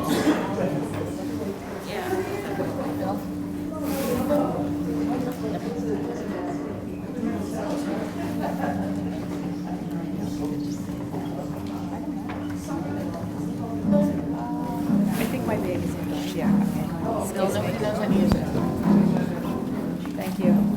I think my bag is in there. Yeah, okay. Still nobody knows how to use it. Thank you.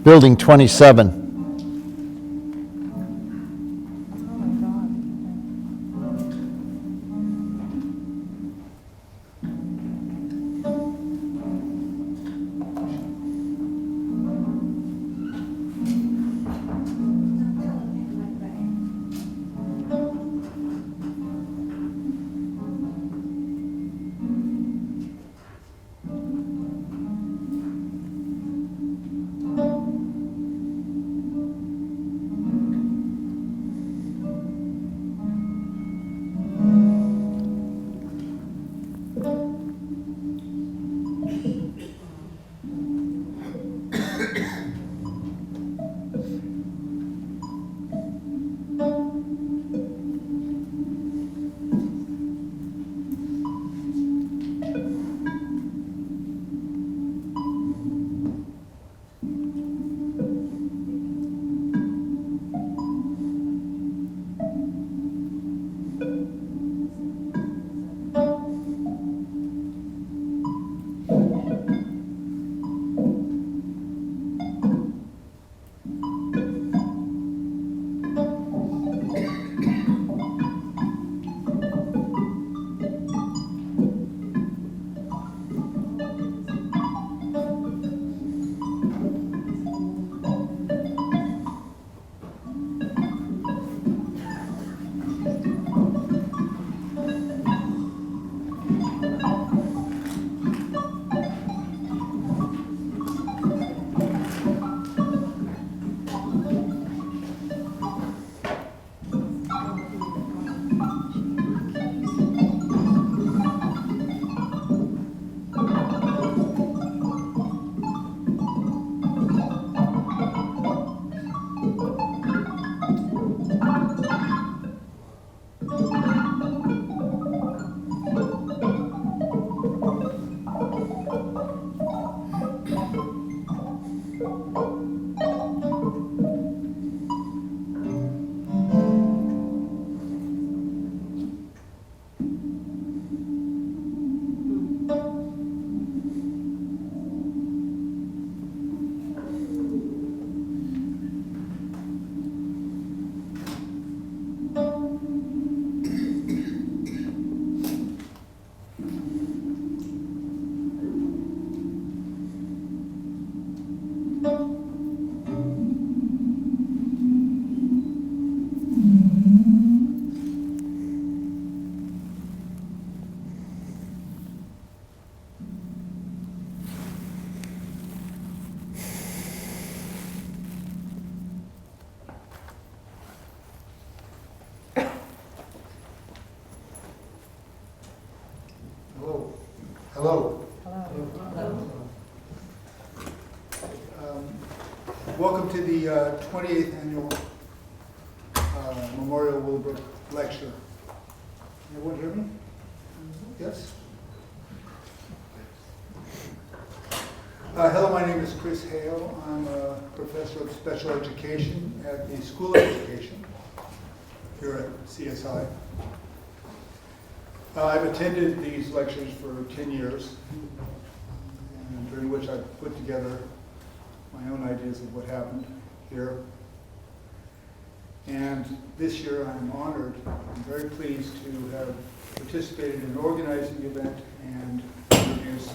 Building 27. Hello. Hello. Welcome to the 28th Annual Memorial Willowbrook Lecture. Everyone hear me? Yes? Hello, my name is Chris Hale. I'm a professor of special education at the School of Education here at CSI. I've attended these lectures for 10 years, and during which I've put together my own ideas of what happened here. And this year I'm honored, I'm very pleased to have participated in organizing the event and introduce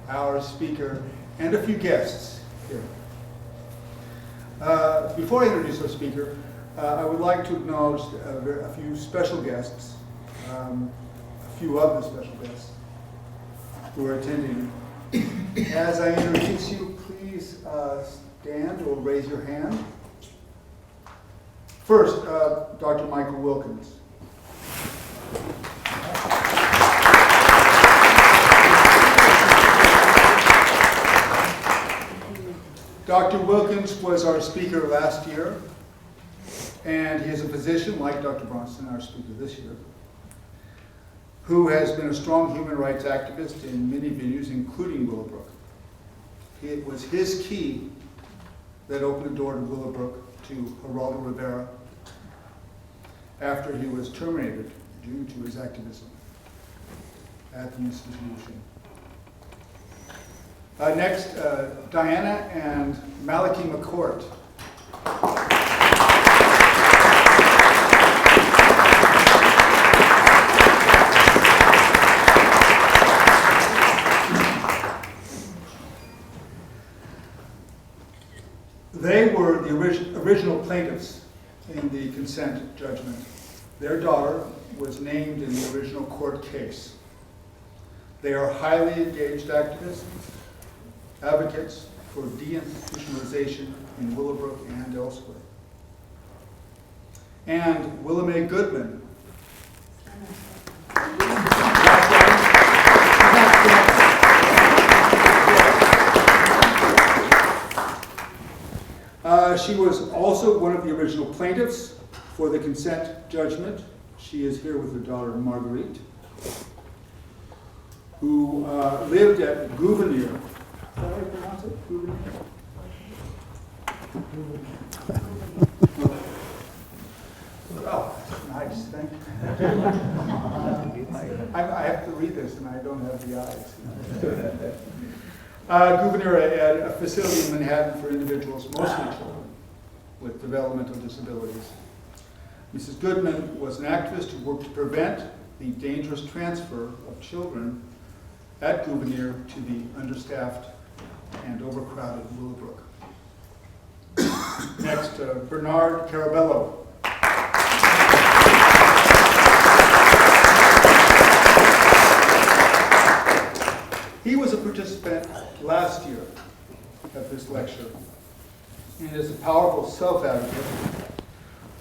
our speaker and a few guests here. Before I introduce our speaker, I would like to acknowledge a few special guests, a few of the special guests who are attending. As I introduce you, please stand or raise your hand. First, Dr. Michael Wilkins. Dr. Wilkins was our speaker last year, and he is a physician, like Dr. Bronston, our speaker this year, who has been a strong human rights activist in many venues, including Willowbrook. It was his key that opened the door to Willowbrook to Geraldo Rivera after he was terminated due to his activism at the institution. Next, Diana and Malachi McCourt. They were the original plaintiffs in the consent judgment. Their daughter was named in the original court case. They are highly engaged activists, advocates for deinstitutionalization in Willowbrook and elsewhere. And Willa Mae Goodman. She was also one of the original plaintiffs for the consent judgment. She is here with her daughter Marguerite, who lived at Gouverneur. Is that how you pronounce it? Gouverneur? Oh, nice, thank you. I have to read this and I don't have the eyes. Gouverneur had a facility in Manhattan for individuals, mostly children, with developmental disabilities. Mrs. Goodman was an activist who worked to prevent the dangerous transfer of children at Gouverneur to the understaffed and overcrowded Willowbrook. Next, Bernard Carabello. He was a participant last year at this lecture and is a powerful self-advocate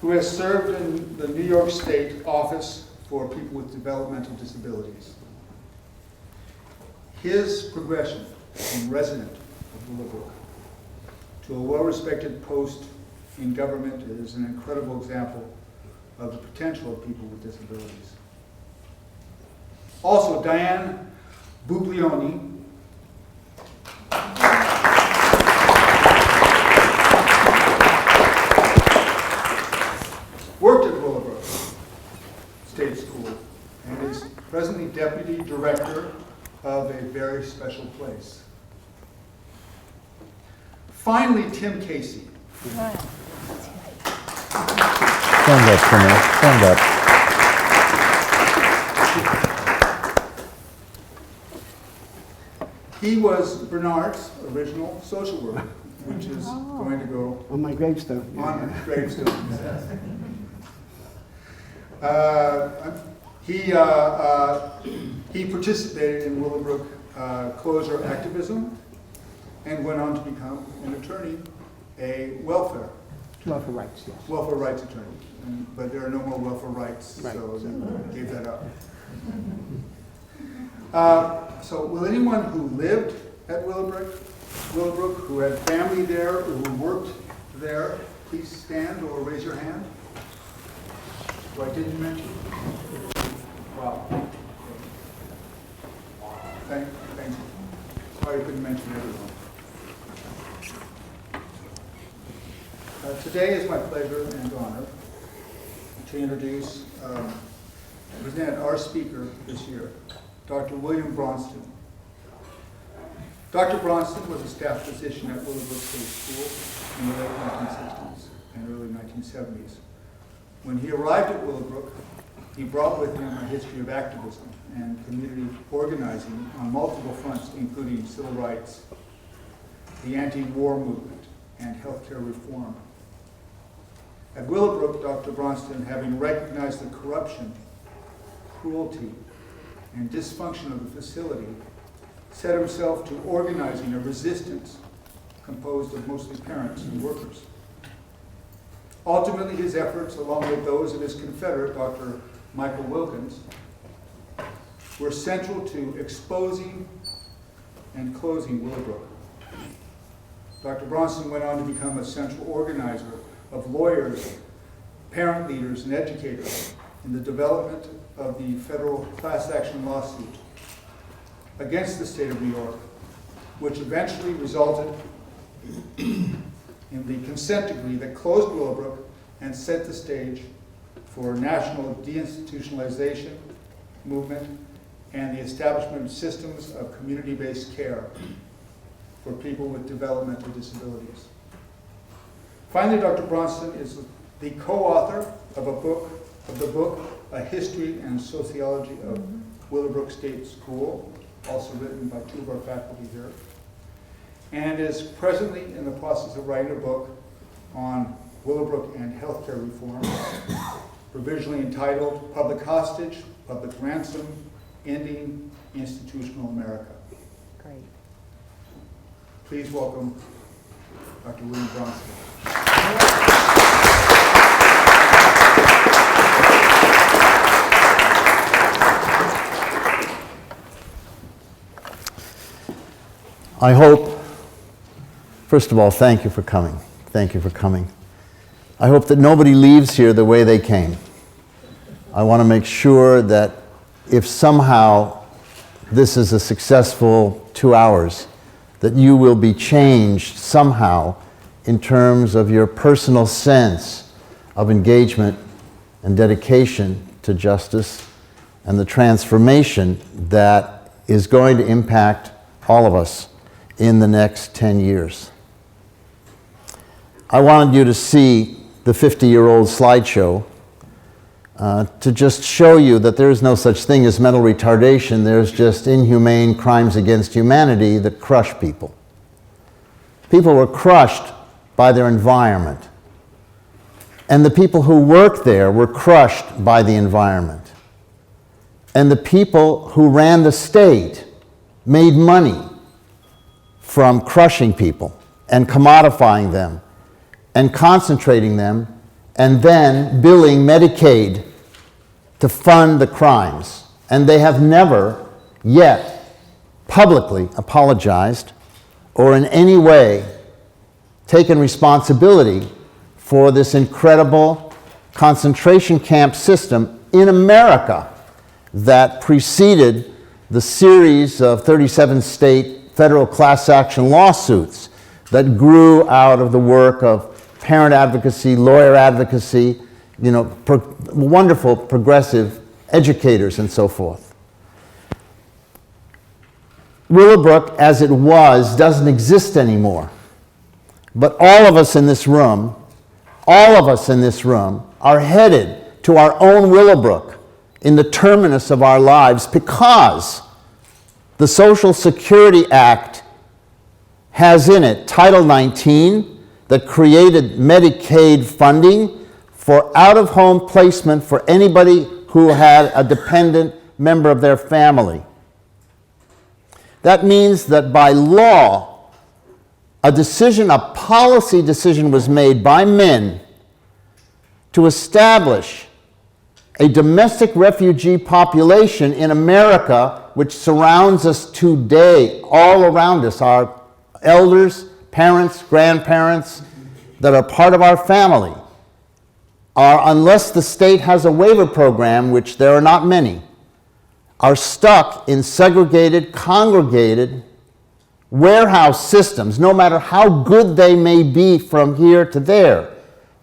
who has served in the New York State Office for People with Developmental Disabilities. His progression from resident of Willowbrook to a well-respected post in government is an incredible example of the potential of people with disabilities. Also, Diane Buglioni worked at Willowbrook State School and is presently Deputy Director of a very special place. Finally, Tim Casey. Stand up for me. Stand up. He was Bernard's original social worker, which is going to go on my gravestone. on his gravestone. He participated in Willowbrook closure activism and went on to become an attorney, a welfare Welfare rights, yes. welfare rights attorney. But there are no more welfare rights, Right. so they gave that up. So will anyone who lived at Willowbrook, who had family there, or who worked there, please stand or raise your hand? Who I didn't mention? Wow. Thank you. Sorry I couldn't mention everyone. Today is my pleasure and honor to introduce, present our speaker this year, Dr. William Bronston. Dr. Bronston was a staff physician at Willowbrook State School in the late 1960s and early 1970s. When he arrived at Willowbrook, he brought with him a history of activism and community organizing on multiple fronts, including civil rights, the anti-war movement, and healthcare reform. At Willowbrook, Dr. Bronston, having recognized the corruption, cruelty, and dysfunction of the facility, set himself to organizing a resistance composed of mostly parents and workers. Ultimately, his efforts, along with those of his confederate, Dr. Michael Wilkins, were central to exposing and closing Willowbrook. Dr. Bronston went on to become a central organizer of lawyers, parent leaders, and educators in the development of the federal class action lawsuit against the state of New York, which eventually resulted in the consent decree that closed Willowbrook and set the stage for national deinstitutionalization movement and the establishment of systems of community-based care for people with developmental disabilities. Finally, Dr. Bronston is the co-author of the book, A History and Sociology of Willowbrook State School, also written by two of our faculty here, and is presently in the process of writing a book on Willowbrook and healthcare reform, provisionally entitled Public Hostage, Public Ransom, Ending Institutional America. Great. Please welcome Dr. William Bronston. I hope, first of all, thank you for coming. Thank you for coming. I hope that nobody leaves here the way they came. I want to make sure that if somehow this is a successful 2 hours, that you will be changed somehow in terms of your personal sense of engagement and dedication to justice and the transformation that is going to impact all of us in the next 10 years. I wanted you to see the 50-year-old slideshow to just show you that there is no such thing as mental retardation. There's just inhumane crimes against humanity that crush people. People were crushed by their environment. And the people who worked there were crushed by the environment. And the people who ran the state made money from crushing people and commodifying them and concentrating them and then billing Medicaid to fund the crimes. And they have never yet publicly apologized or in any way taken responsibility for this incredible concentration camp system in America that preceded the series of 37 state federal class action lawsuits that grew out of the work of parent advocacy, lawyer advocacy, wonderful progressive educators and so forth. Willowbrook, as it was, doesn't exist anymore. But all of us in this room are headed to our own Willowbrook in the terminus of our lives because the Social Security Act has in it Title 19 that created Medicaid funding for out-of-home placement for anybody who had a dependent member of their family. That means that by law, a policy decision was made by men to establish a domestic refugee population in America which surrounds us today, all around us, our elders, parents, grandparents that are part of our family are, unless the state has a waiver program, which there are not many, are stuck in segregated, congregated warehouse systems, no matter how good they may be from here to there.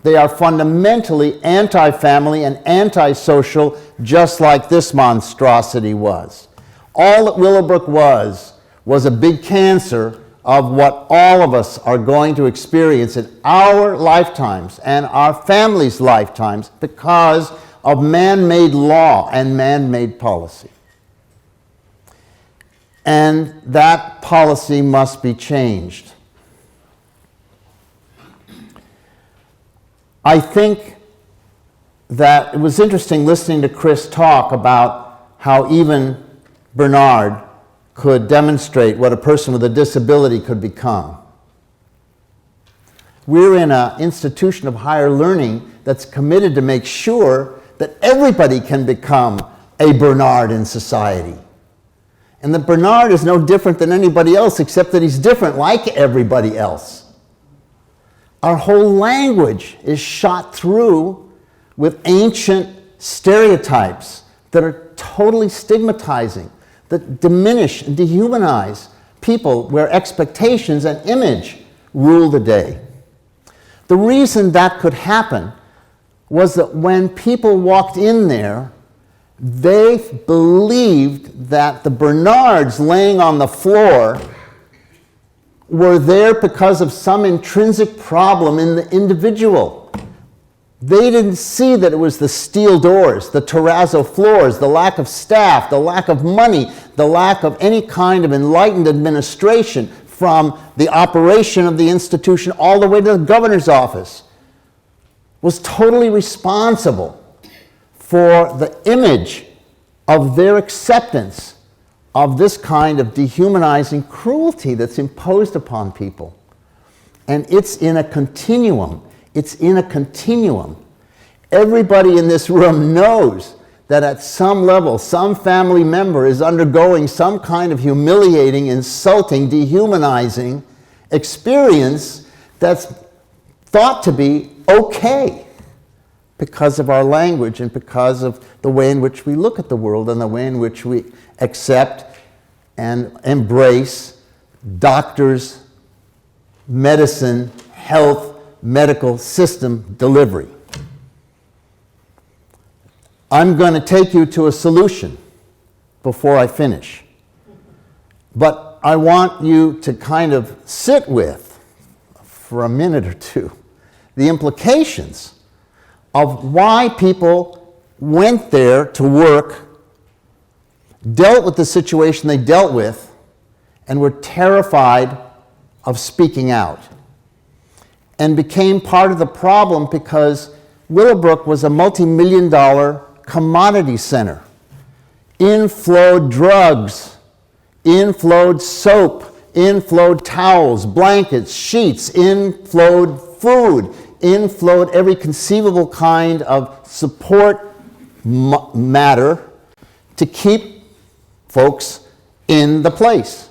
They are fundamentally anti-family and anti-social, just like this monstrosity was. All that Willowbrook was a big cancer of what all of us are going to experience in our lifetimes and our families' lifetimes because of man-made law and man-made policy. And that policy must be changed. I think that it was interesting listening to Chris talk about how even Bernard could demonstrate what a person with a disability could become. We're in an institution of higher learning that's committed to make sure that everybody can become a Bernard in society. And that Bernard is no different than anybody else, except that he's different like everybody else. Our whole language is shot through with ancient stereotypes that are totally stigmatizing, that diminish and dehumanize people where expectations and image rule the day. The reason that could happen was that when people walked in there, they believed that the Bernards laying on the floor were there because of some intrinsic problem in the individual. They didn't see that it was the steel doors, the terrazzo floors, the lack of staff, the lack of money, the lack of any kind of enlightened administration from the operation of the institution all the way to the governor's office was totally responsible for the image of their acceptance of this kind of dehumanizing cruelty that's imposed upon people. And it's in a continuum. It's in a continuum. Everybody in this room knows that at some level, some family member is undergoing some kind of humiliating, insulting, dehumanizing experience that's thought to be okay because of our language and because of the way in which we look at the world and the way in which we accept and embrace doctors, medicine, health, medical system delivery. I'm going to take you to a solution before I finish. But I want you to kind of sit with, for a minute or two, the implications of why people went there to work, dealt with the situation they dealt with, and were terrified of speaking out, and became part of the problem because Willowbrook was a multi-million-dollar commodity center. In-flowed drugs, in-flowed soap, in-flowed towels, blankets, sheets, in-flowed food, in-flowed every conceivable kind of support matter to keep folks in the place.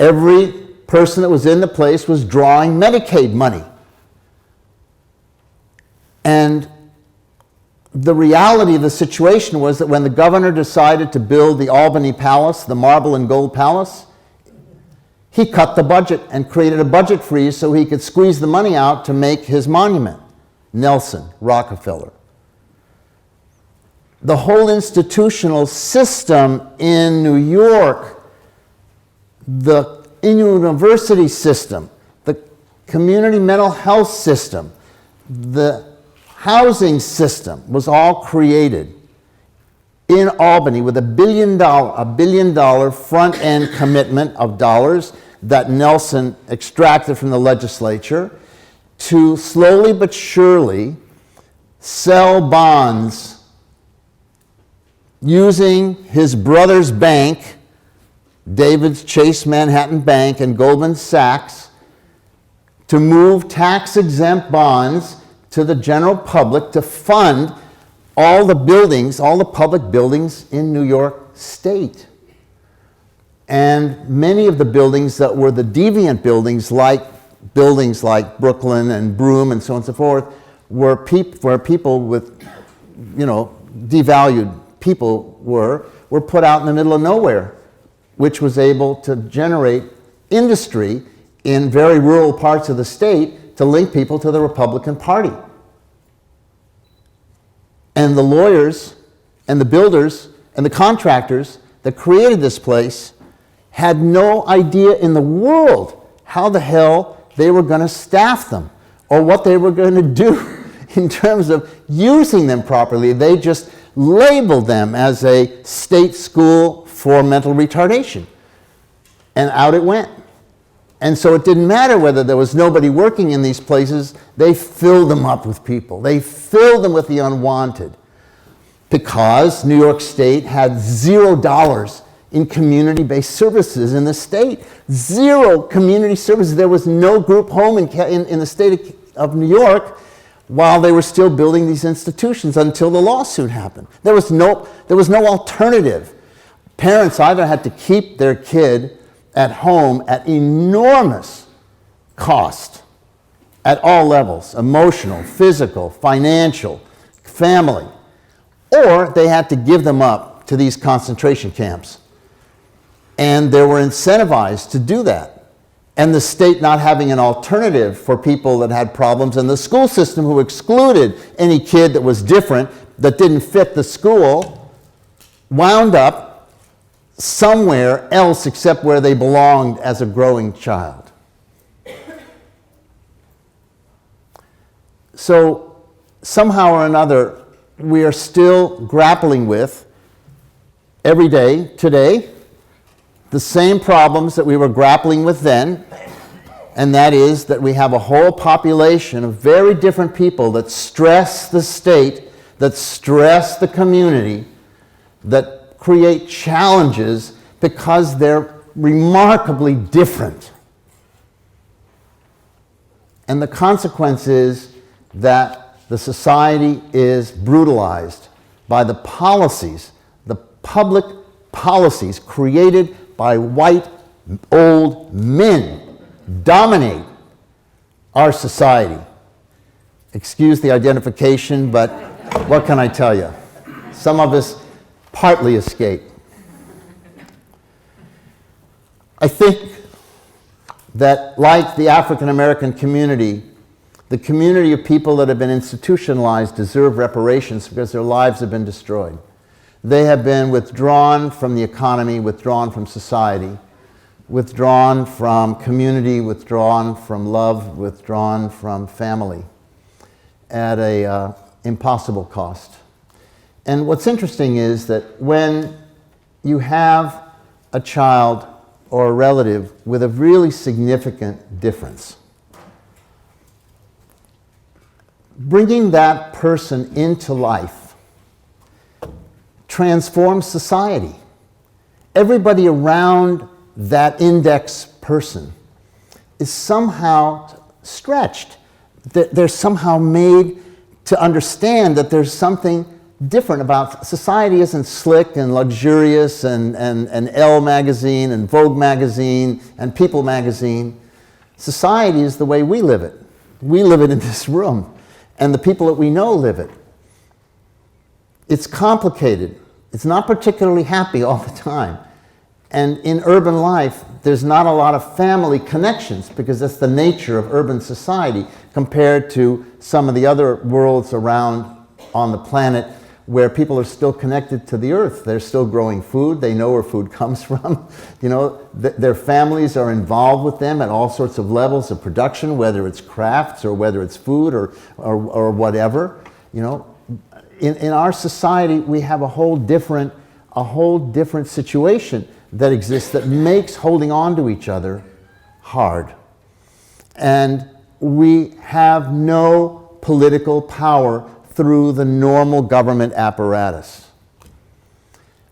Every person that was in the place was drawing Medicaid money. And the reality of the situation was that when the governor decided to build the Albany Palace, the Marble and Gold Palace, he cut the budget and created a budget freeze so he could squeeze the money out to make his monument. Nelson, Rockefeller. The whole institutional system in New York, the university system, the community mental health system, the housing system was all created in Albany with $1 billion front-end commitment of dollars that Nelson extracted from the legislature to slowly but surely sell bonds using his brother's bank, David's Chase Manhattan Bank and Goldman Sachs to move tax-exempt bonds to the general public to fund all the buildings, all the public buildings in New York State. And many of the buildings that were the deviant buildings like Brooklyn and Broome and so on and so forth, where people with, devalued people were put out in the middle of nowhere, which was able to generate industry in very rural parts of the state to link people to the Republican Party. And the lawyers and the builders and the contractors that created this place had no idea in the world how the hell they were going to staff them or what they were going to do in terms of using them properly. They just labeled them as a state school for mental retardation. And out it went. And so it didn't matter whether there was nobody working in these places, they filled them up with people. They filled them with the unwanted. Because New York State had $0 in community-based services in the state. Zero community services. There was no group home in the state of New York while they were still building these institutions until the lawsuit happened. There was no alternative. Parents either had to keep their kid at home at enormous cost at all levels, emotional, physical, financial, family, or they had to give them up to these concentration camps. And they were incentivized to do that. And the state not having an alternative for people that had problems, and the school system who excluded any kid that was different, that didn't fit the school, wound up somewhere else except where they belonged as a growing child. So somehow or another, we are still grappling with, every day, today, the same problems that we were grappling with then, and that is that we have a whole population of very different people that stress the state, that stress the community, that create challenges because they're remarkably different. And the consequence is that the society is brutalized by the policies, the public policies created by white old men dominate our society. Excuse the identification, but what can I tell you? Some of us partly escape. I think that like the African American community, the community of people that have been institutionalized deserve reparations because their lives have been destroyed. They have been withdrawn from the economy, withdrawn from society, withdrawn from community, withdrawn from love, withdrawn from family at an impossible cost. And what's interesting is that when you have a child or a relative with a really significant difference, bringing that person into life transforms society. Everybody around that index person is somehow stretched. They're somehow made to understand that there's something different about society. Isn't slick and luxurious and Elle magazine and Vogue magazine and People magazine. Society is the way we live it. We live it in this room, and the people that we know live it. It's complicated. It's not particularly happy all the time. And in urban life, there's not a lot of family connections because that's the nature of urban society compared to some of the other worlds around on the planet where people are still connected to the earth. They're still growing food. They know where food comes from. Their families are involved with them at all sorts of levels of production, whether it's crafts or whether it's food or whatever. In our society, we have a whole different situation that exists that makes holding on to each other hard. And we have no political power through the normal government apparatus.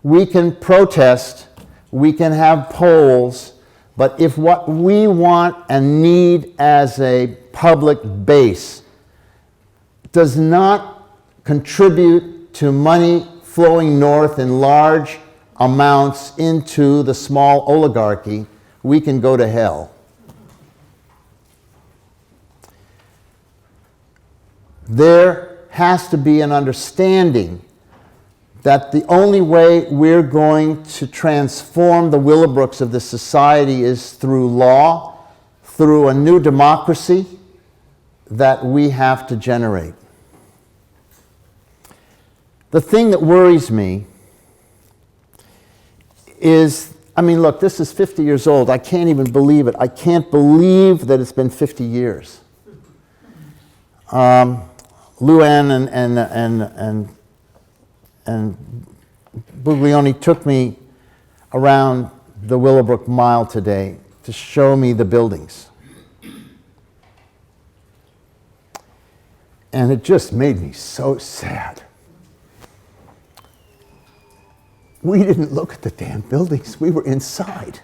We can protest we can have polls, but if what we want and need as a public base does not contribute to money flowing north in large amounts into the small oligarchy, we can go to hell. There has to be an understanding that the only way we're going to transform the Willowbrooks of this society is through law, through a new democracy that we have to generate. The thing that worries me is, I mean, look, this is 50 years old. I can't even believe it. I can't believe that it's been 50 years. Luann and Buglioni took me around the Willowbrook Mile today to show me the buildings. And it just made me so sad. We didn't look at the damn buildings. We were inside.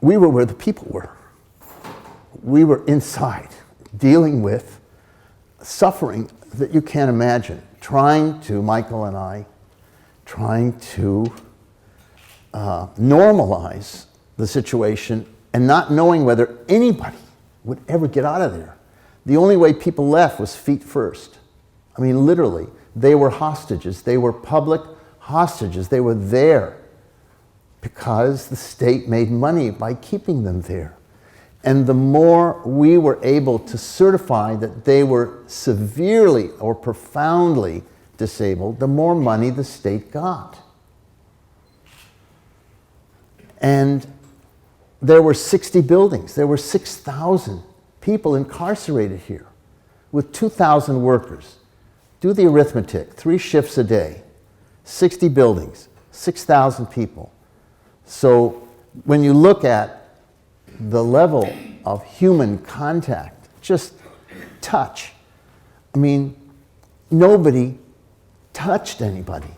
We were where the people were. We were inside, dealing with suffering that you can't imagine. Michael and I, trying to normalize the situation and not knowing whether anybody would ever get out of there. The only way people left was feet first. I mean, literally, they were hostages. They were public hostages. They were there because the state made money by keeping them there. And the more we were able to certify that they were severely or profoundly disabled, the more money the state got. And there were 60 buildings. There were 6,000 people incarcerated here with 2,000 workers. Do the arithmetic, 3 shifts a day, 60 buildings, 6,000 people. So when you look at the level of human contact, just touch, I mean, nobody touched anybody.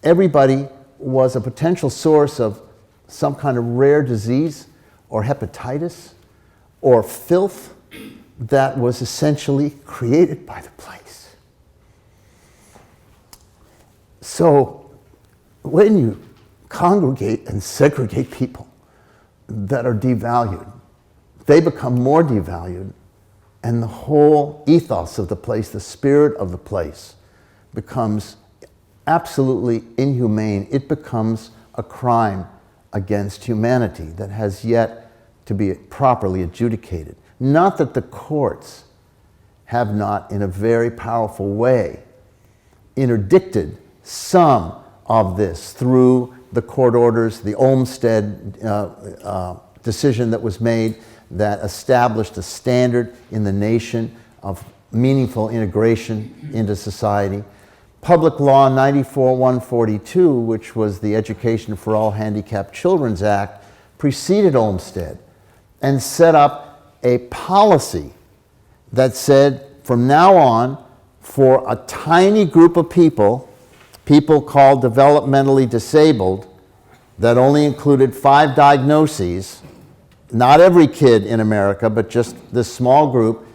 Everybody was a potential source of some kind of rare disease or hepatitis or filth that was essentially created by the place. So when you congregate and segregate people that are devalued, they become more devalued, and the whole ethos of the place, the spirit of the place, becomes absolutely inhumane. It becomes a crime against humanity that has yet to be properly adjudicated. Not that the courts have not, in a very powerful way, interdicted some of this through the court orders, the Olmsted decision that was made that established a standard in the nation of meaningful integration into society. Public Law 94-142, which was the Education for All Handicapped Children's Act, preceded Olmsted and set up a policy that said from now on, for a tiny group of people called developmentally disabled, that only included 5 diagnoses, not every kid in America, but just this small group,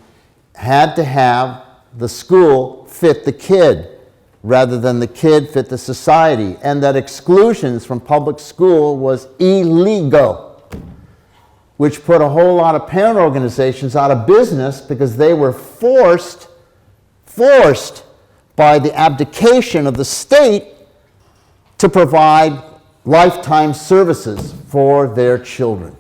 had to have the school fit the kid rather than the kid fit the society, and that exclusions from public school was illegal, which put a whole lot of parent organizations out of business because they were forced by the abdication of the state to provide lifetime services for their children,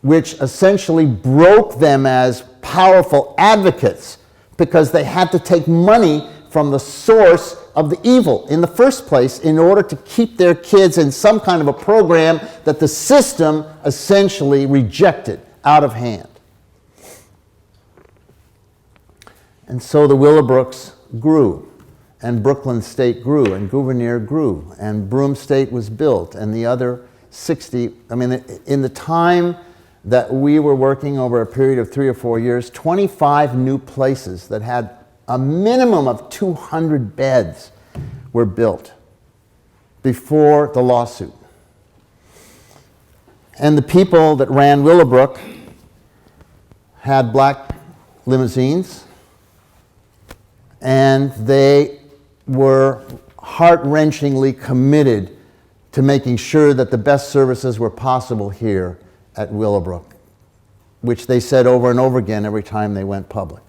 which essentially broke them as powerful advocates because they had to take money from the source of the evil in the first place in order to keep their kids in some kind of a program that the system essentially rejected out of hand. And so the Willowbrooks grew, and Brooklyn State grew, and Gouverneur grew, and Broome State was built, and the other 60, I mean, in the time that we were working over a period of 3 or 4 years, 25 new places that had a minimum of 200 beds were built. before the lawsuit. And the people that ran Willowbrook had black limousines, and they were heart-wrenchingly committed to making sure that the best services were possible here at Willowbrook, which they said over and over again every time they went public.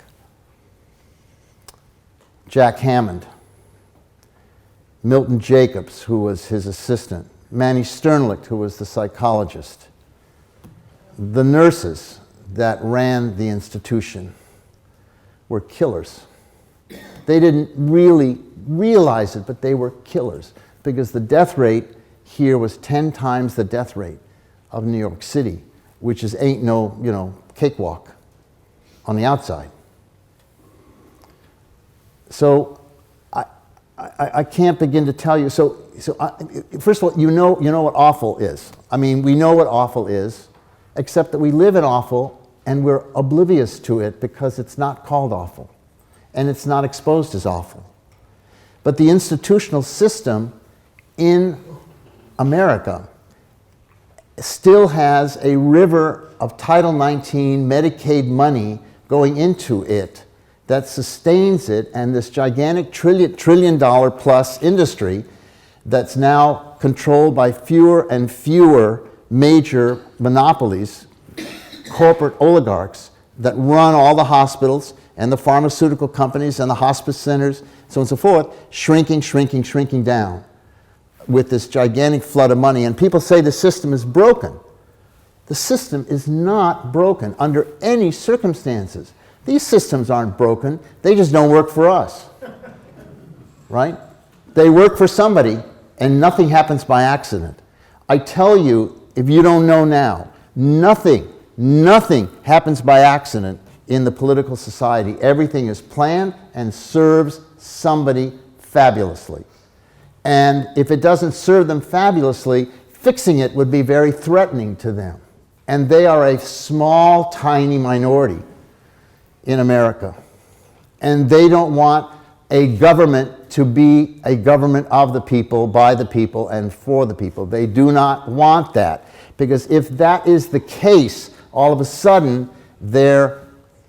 Jack Hammond, Milton Jacobs, who was his assistant, Manny Sternlicht, who was the psychologist, the nurses that ran the institution were killers. They didn't really realize it, but they were killers, because the death rate here was 10 times the death rate of New York City, which is ain't no, cakewalk on the outside. So I can't begin to tell you. First of all, you know what awful is. I mean, we know what awful is, except that we live in awful and we're oblivious to it because it's not called awful and it's not exposed as awful. But the institutional system in America still has a river of Title XIX Medicaid money going into it that sustains it, and this gigantic trillion dollar plus industry that's now controlled by fewer and fewer major monopolies, corporate oligarchs that run all the hospitals and the pharmaceutical companies and the hospice centers, so on and so forth, shrinking down with this gigantic flood of money. And people say the system is broken. The system is not broken under any circumstances. These systems aren't broken, they just don't work for us, right? They work for somebody, and nothing happens by accident. I tell you, if you don't know now, nothing happens by accident in the political society. Everything is planned and serves somebody fabulously. And if it doesn't serve them fabulously, fixing it would be very threatening to them. And they are a small, tiny minority in America. And they don't want a government to be a government of the people, by the people, and for the people. They do not want that. Because if that is the case, all of a sudden their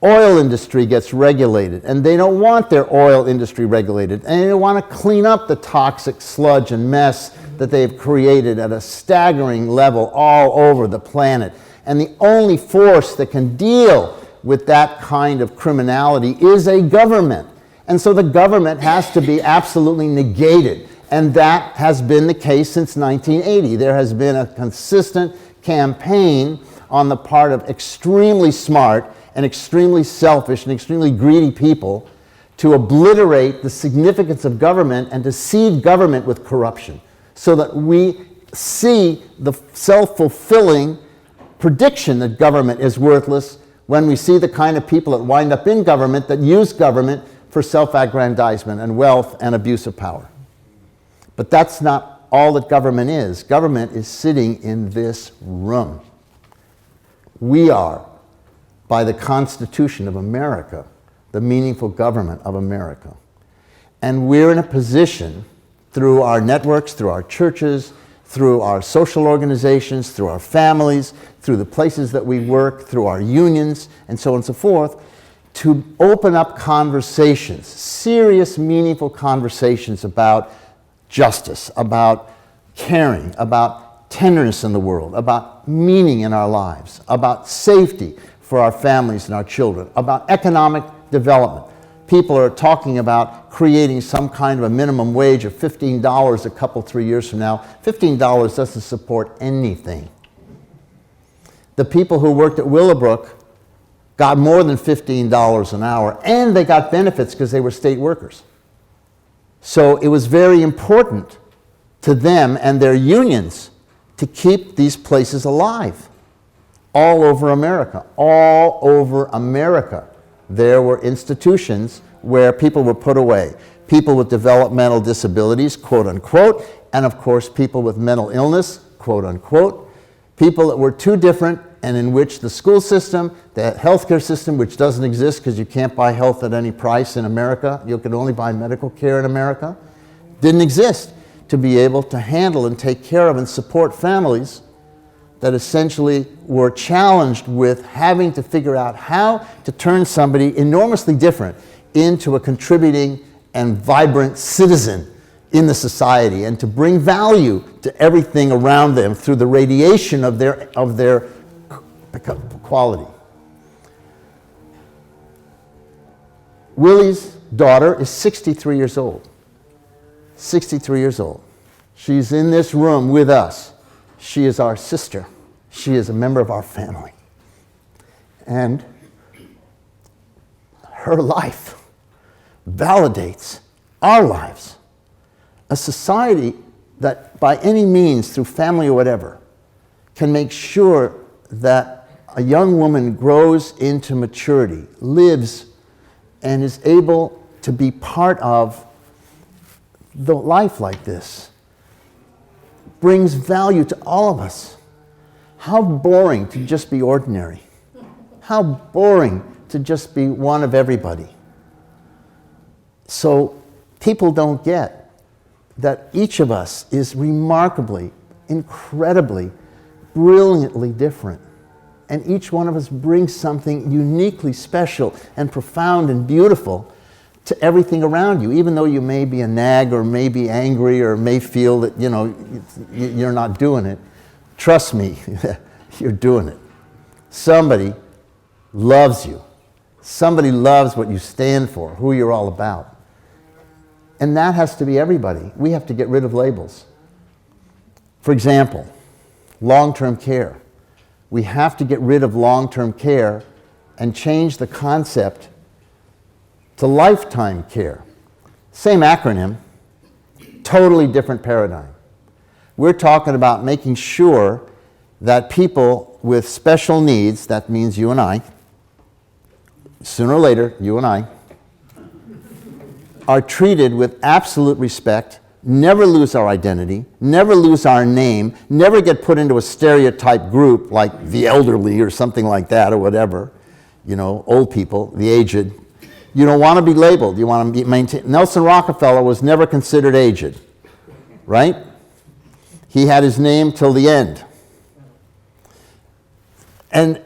oil industry gets regulated. And they don't want their oil industry regulated. And they want to clean up the toxic sludge and mess that they've created at a staggering level all over the planet. And the only force that can deal with that kind of criminality is a government. And so the government has to be absolutely negated. And that has been the case since 1980. There has been a consistent campaign on the part of extremely smart and extremely selfish and extremely greedy people to obliterate the significance of government and to seed government with corruption, so that we see the self-fulfilling prediction that government is worthless when we see the kind of people that wind up in government that use government for self-aggrandizement and wealth and abuse of power. But that's not all that government is. Government is sitting in this room. We are, by the Constitution of America, the meaningful government of America. And we're in a position, through our networks, through our churches, through our social organizations, through our families, through the places that we work, through our unions, and so on and so forth, to open up conversations, serious, meaningful conversations about justice, about caring, about tenderness in the world, about meaning in our lives, about safety for our families and our children, about economic development. People are talking about creating some kind of a minimum wage of $15 a couple, 3 years from now. $15 doesn't support anything. The people who worked at Willowbrook got more than $15 an hour, and they got benefits because they were state workers. So it was very important to them and their unions to keep these places alive. All over America, all over America, there were institutions where people were put away. People with developmental disabilities, quote unquote, and of course people with mental illness, quote unquote, people that were too different and in which the school system, the healthcare system, which doesn't exist because you can't buy health at any price in America, you can only buy medical care in America, didn't exist to be able to handle and take care of and support families that essentially were challenged with having to figure out how to turn somebody enormously different into a contributing and vibrant citizen in the society, and to bring value to everything around them through the radiation of their quality. Willie's daughter is 63 years old. 63 years old. She's in this room with us. She is our sister. She is a member of our family. And her life validates our lives. A society that by any means, through family or whatever, can make sure that a young woman grows into maturity, lives, and is able to be part of the life like this, brings value to all of us. How boring to just be ordinary. How boring to just be one of everybody. So people don't get that each of us is remarkably, incredibly, brilliantly different. And each one of us brings something uniquely special and profound and beautiful to everything around you, even though you may be a nag or may be angry or may feel that, you're not doing it. Trust me, you're doing it. Somebody loves you. Somebody loves what you stand for, who you're all about. And that has to be everybody. We have to get rid of labels. For example, long-term care. We have to get rid of long-term care and change the concept to lifetime care. Same acronym, totally different paradigm. We're talking about making sure that people with special needs, that means you and I, sooner or later, you and I, are treated with absolute respect, never lose our identity, never lose our name, never get put into a stereotype group like the elderly or something like that or whatever, old people, the aged. You don't want to be labeled. You want to be maintained. Nelson Rockefeller was never considered aged, right? He had his name till the end. And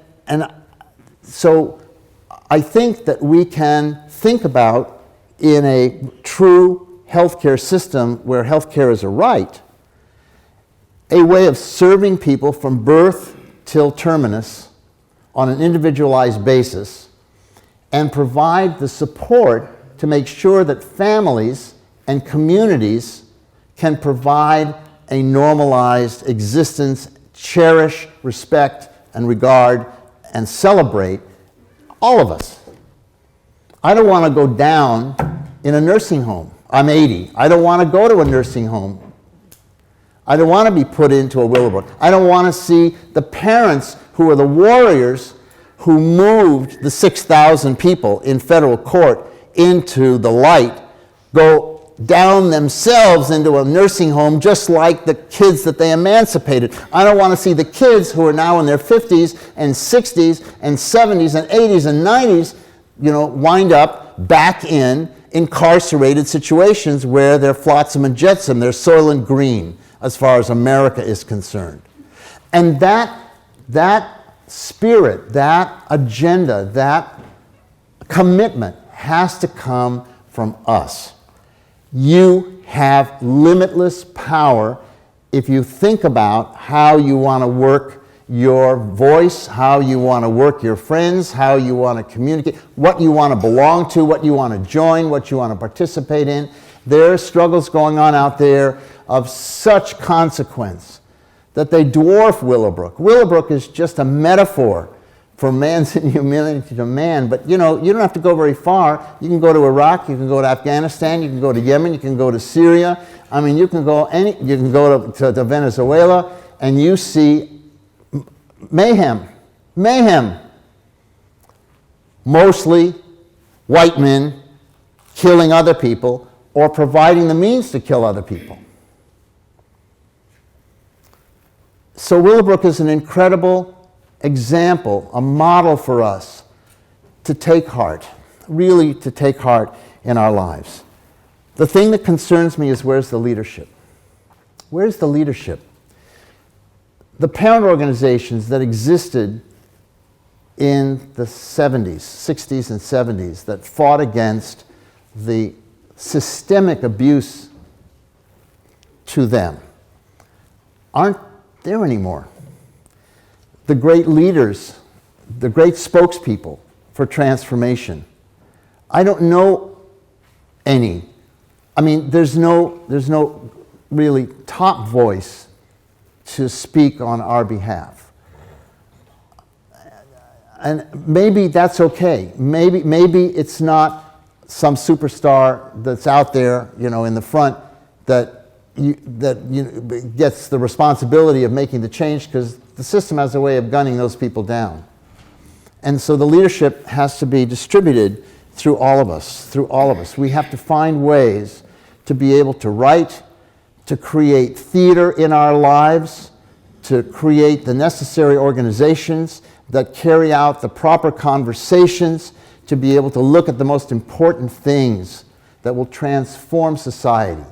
so I think that we can think about, in a true healthcare system where healthcare is a right, a way of serving people from birth till terminus on an individualized basis, and provide the support to make sure that families and communities can provide a normalized existence, cherish, respect, and regard, and celebrate all of us. I don't want to go down in a nursing home. I'm 80. I don't want to go to a nursing home. I don't want to be put into a Willowbrook. I don't want to see the parents who are the warriors who moved the 6,000 people in federal court into the light go down themselves into a nursing home just like the kids that they emancipated. I don't want to see the kids who are now in their 50s and 60s and 70s and 80s and 90s wind up back in incarcerated situations where they're flotsam and jetsam, they're Soylent Green as far as America is concerned. And that spirit, that agenda, that commitment has to come from us. You have limitless power if you think about how you want to work your voice, how you want to work your friends, how you want to communicate, what you want to belong to, what you want to join, what you want to participate in. There are struggles going on out there of such consequence that they dwarf Willowbrook. Willowbrook is just a metaphor for man's inhumanity to man, but you don't have to go very far. You can go to Iraq, you can go to Afghanistan, you can go to Yemen, you can go to Syria. I mean, you can go to Venezuela, and you see mayhem. Mostly white men killing other people or providing the means to kill other people. So Willowbrook is an incredible example, a model for us to take heart, really to take heart in our lives. The thing that concerns me is, where's the leadership? Where's the leadership? The parent organizations that existed in the 70s, 60s and 70s that fought against the systemic abuse to them aren't there anymore. The great leaders, the great spokespeople for transformation, I don't know any. I mean, there's no really top voice to speak on our behalf. And maybe that's okay. Maybe it's not some superstar that's out there, in the front that gets the responsibility of making the change, because the system has a way of gunning those people down. And so the leadership has to be distributed through all of us. We have to find ways to be able to write, to create theater in our lives, to create the necessary organizations that carry out the proper conversations, to be able to look at the most important things that will transform society.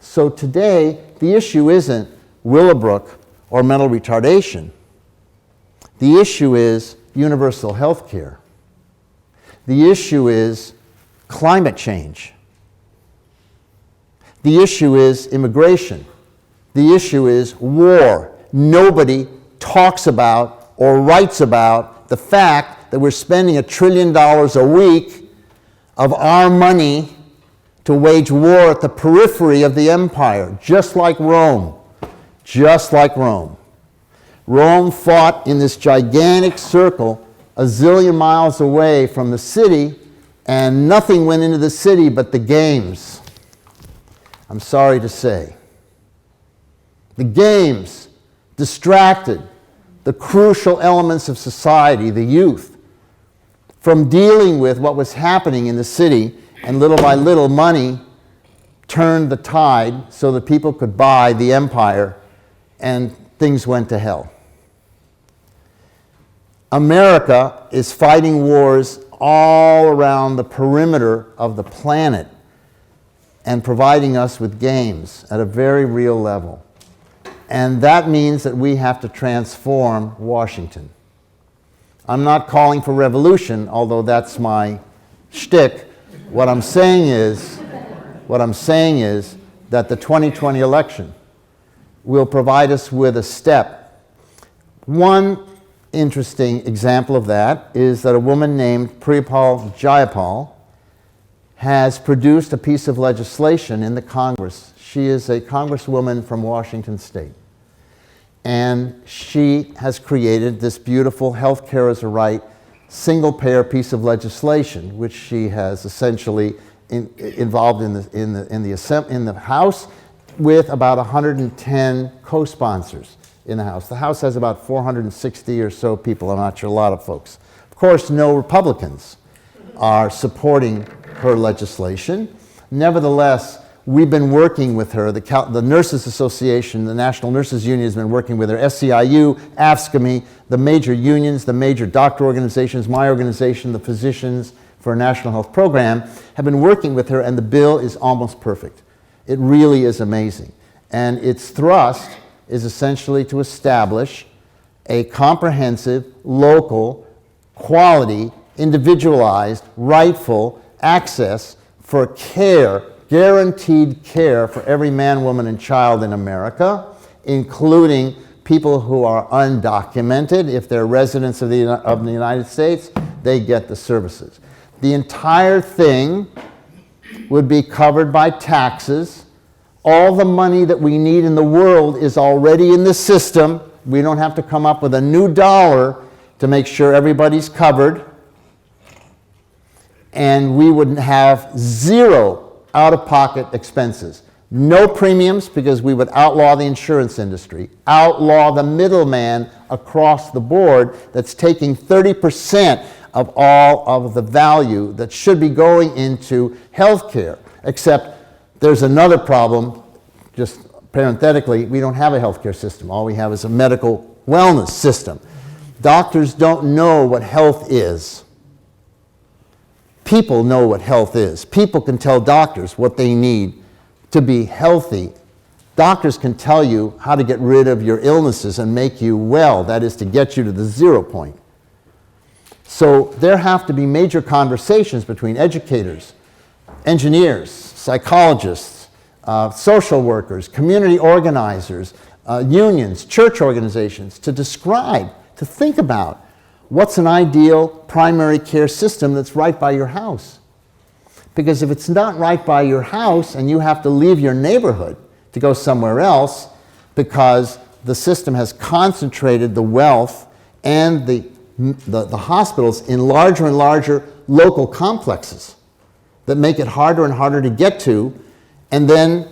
So today, the issue isn't Willowbrook or mental retardation. The issue is universal health care. The issue is climate change. The issue is immigration. The issue is war. Nobody talks about or writes about the fact that we're spending $1 trillion a week of our money to wage war at the periphery of the empire, just like Rome. Just like Rome. Rome fought in this gigantic circle a zillion miles away from the city, and nothing went into the city but the games. I'm sorry to say. The games distracted the crucial elements of society, the youth, from dealing with what was happening in the city, and little by little money turned the tide so that people could buy the empire, and things went to hell. America is fighting wars all around the perimeter of the planet and providing us with games at a very real level. And that means that we have to transform Washington. I'm not calling for revolution, although that's my shtick. What I'm saying is that the 2020 election will provide us with a step. One interesting example of that is that a woman named Priyapal Jayapal has produced a piece of legislation in the Congress. She is a congresswoman from Washington State. And she has created this beautiful health care as a right, single-payer piece of legislation, which she has essentially involved in the House with about 110 co-sponsors in the House. The House has about 460 or so people. I'm not sure, a lot of folks. Of course, no Republicans are supporting her legislation. Nevertheless, we've been working with her. The Nurses Association, the National Nurses Union has been working with her. SEIU, AFSCME, the major unions, the major doctor organizations, my organization, the Physicians for a National Health Program, have been working with her, and the bill is almost perfect. It really is amazing. And its thrust is essentially to establish a comprehensive, local, quality, individualized, rightful access for care, guaranteed care for every man, woman, and child in America, including people who are undocumented. If they're residents of the United States, they get the services. The entire thing would be covered by taxes. All the money that we need in the world is already in the system. We don't have to come up with a new dollar to make sure everybody's covered. And we would have zero out-of-pocket expenses. No premiums, because we would outlaw the insurance industry, outlaw the middleman across the board that's taking 30% of all of the value that should be going into health care. Except there's another problem. Just parenthetically, we don't have a healthcare system. All we have is a medical wellness system. Doctors don't know what health is. People know what health is. People can tell doctors what they need to be healthy Doctors can tell you how to get rid of your illnesses and make you well, that is to get you to the 0 point. So there have to be major conversations between educators, engineers, psychologists, social workers, community organizers, unions, church organizations, to describe, to think about what's an ideal primary care system that's right by your house. Because if it's not right by your house and you have to leave your neighborhood to go somewhere else because the system has concentrated the wealth and the hospitals in larger and larger local complexes that make it harder and harder to get to, and then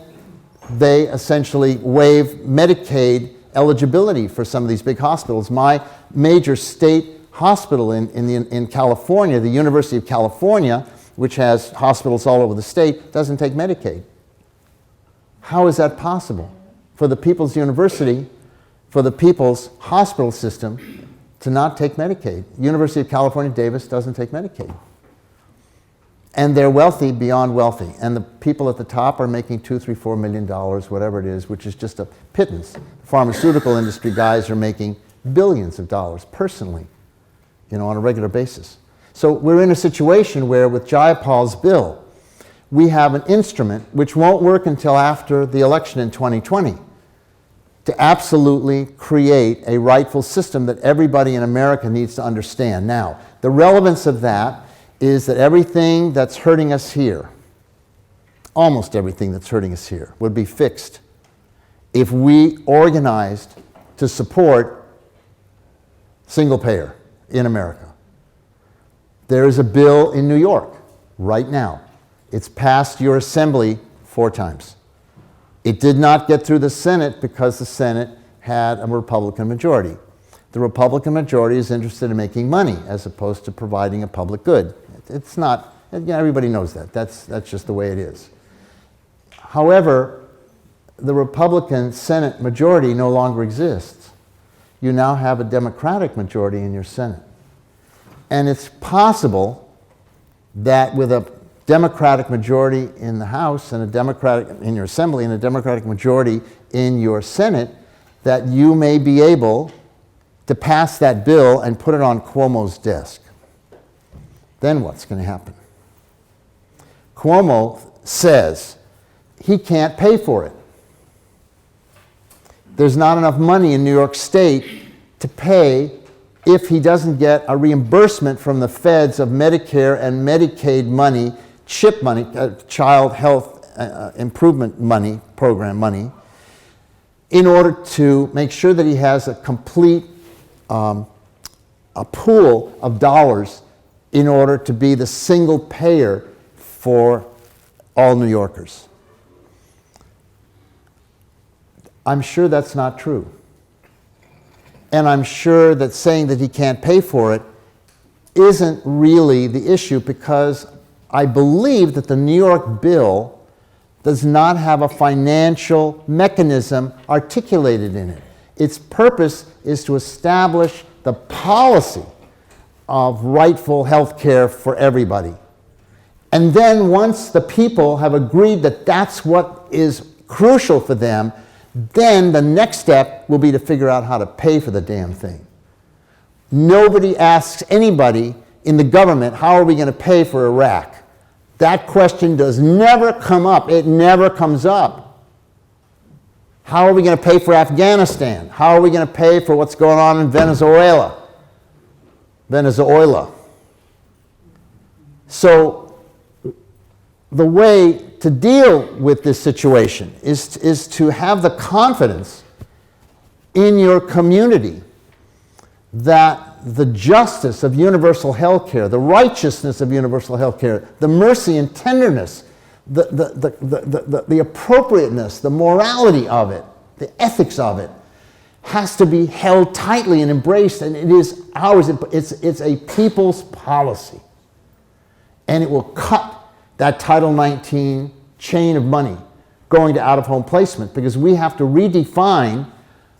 they essentially waive Medicaid eligibility for some of these big hospitals. My major state hospital in California, the University of California, which has hospitals all over the state, doesn't take Medicaid. How is that possible? For the People's University, for the People's Hospital System to not take Medicaid. University of California, Davis doesn't take Medicaid. And they're wealthy beyond wealthy. And the people at the top are making $2, $3, $4 million, whatever it is, which is just a pittance. The pharmaceutical industry guys are making billions of dollars personally, on a regular basis. So we're in a situation where with Jayapal's bill, we have an instrument which won't work until after the election in 2020 to absolutely create a rightful system that everybody in America needs to understand. Now, the relevance of that is that everything that's hurting us here, almost everything that's hurting us here, would be fixed if we organized to support single payer in America. There is a bill in New York right now. It's passed your assembly 4 times. It did not get through the Senate because the Senate had a Republican majority. The Republican majority is interested in making money as opposed to providing a public good. It's not, everybody knows that. That's just the way it is. However, the Republican Senate majority no longer exists. You now have a Democratic majority in your Senate. And it's possible that with a Democratic majority in the House and a Democratic in your Assembly and a Democratic majority in your Senate, that you may be able to pass that bill and put it on Cuomo's desk. Then what's going to happen? Cuomo says he can't pay for it. There's not enough money in New York State to pay if he doesn't get a reimbursement from the feds of Medicare and Medicaid money, CHIP money, Child Health Improvement money, program money, in order to make sure that he has a complete a pool of dollars in order to be the single payer for all New Yorkers. I'm sure that's not true. And I'm sure that saying that he can't pay for it isn't really the issue, because I believe that the New York bill does not have a financial mechanism articulated in it. Its purpose is to establish the policy of rightful health care for everybody. And then once the people have agreed that that's what is crucial for them, then the next step will be to figure out how to pay for the damn thing. Nobody asks anybody in the government, how are we going to pay for Iraq? That question does never come up. It never comes up. How are we going to pay for Afghanistan? How are we going to pay for what's going on in Venezuela? So the way to deal with this situation is to have the confidence in your community that the justice of universal health care, the righteousness of universal health care, the mercy and tenderness, the appropriateness, the morality of it, the ethics of it, has to be held tightly and embraced, and it is ours. It's a people's policy. And it will cut that Title 19 chain of money going to out-of-home placement, because we have to redefine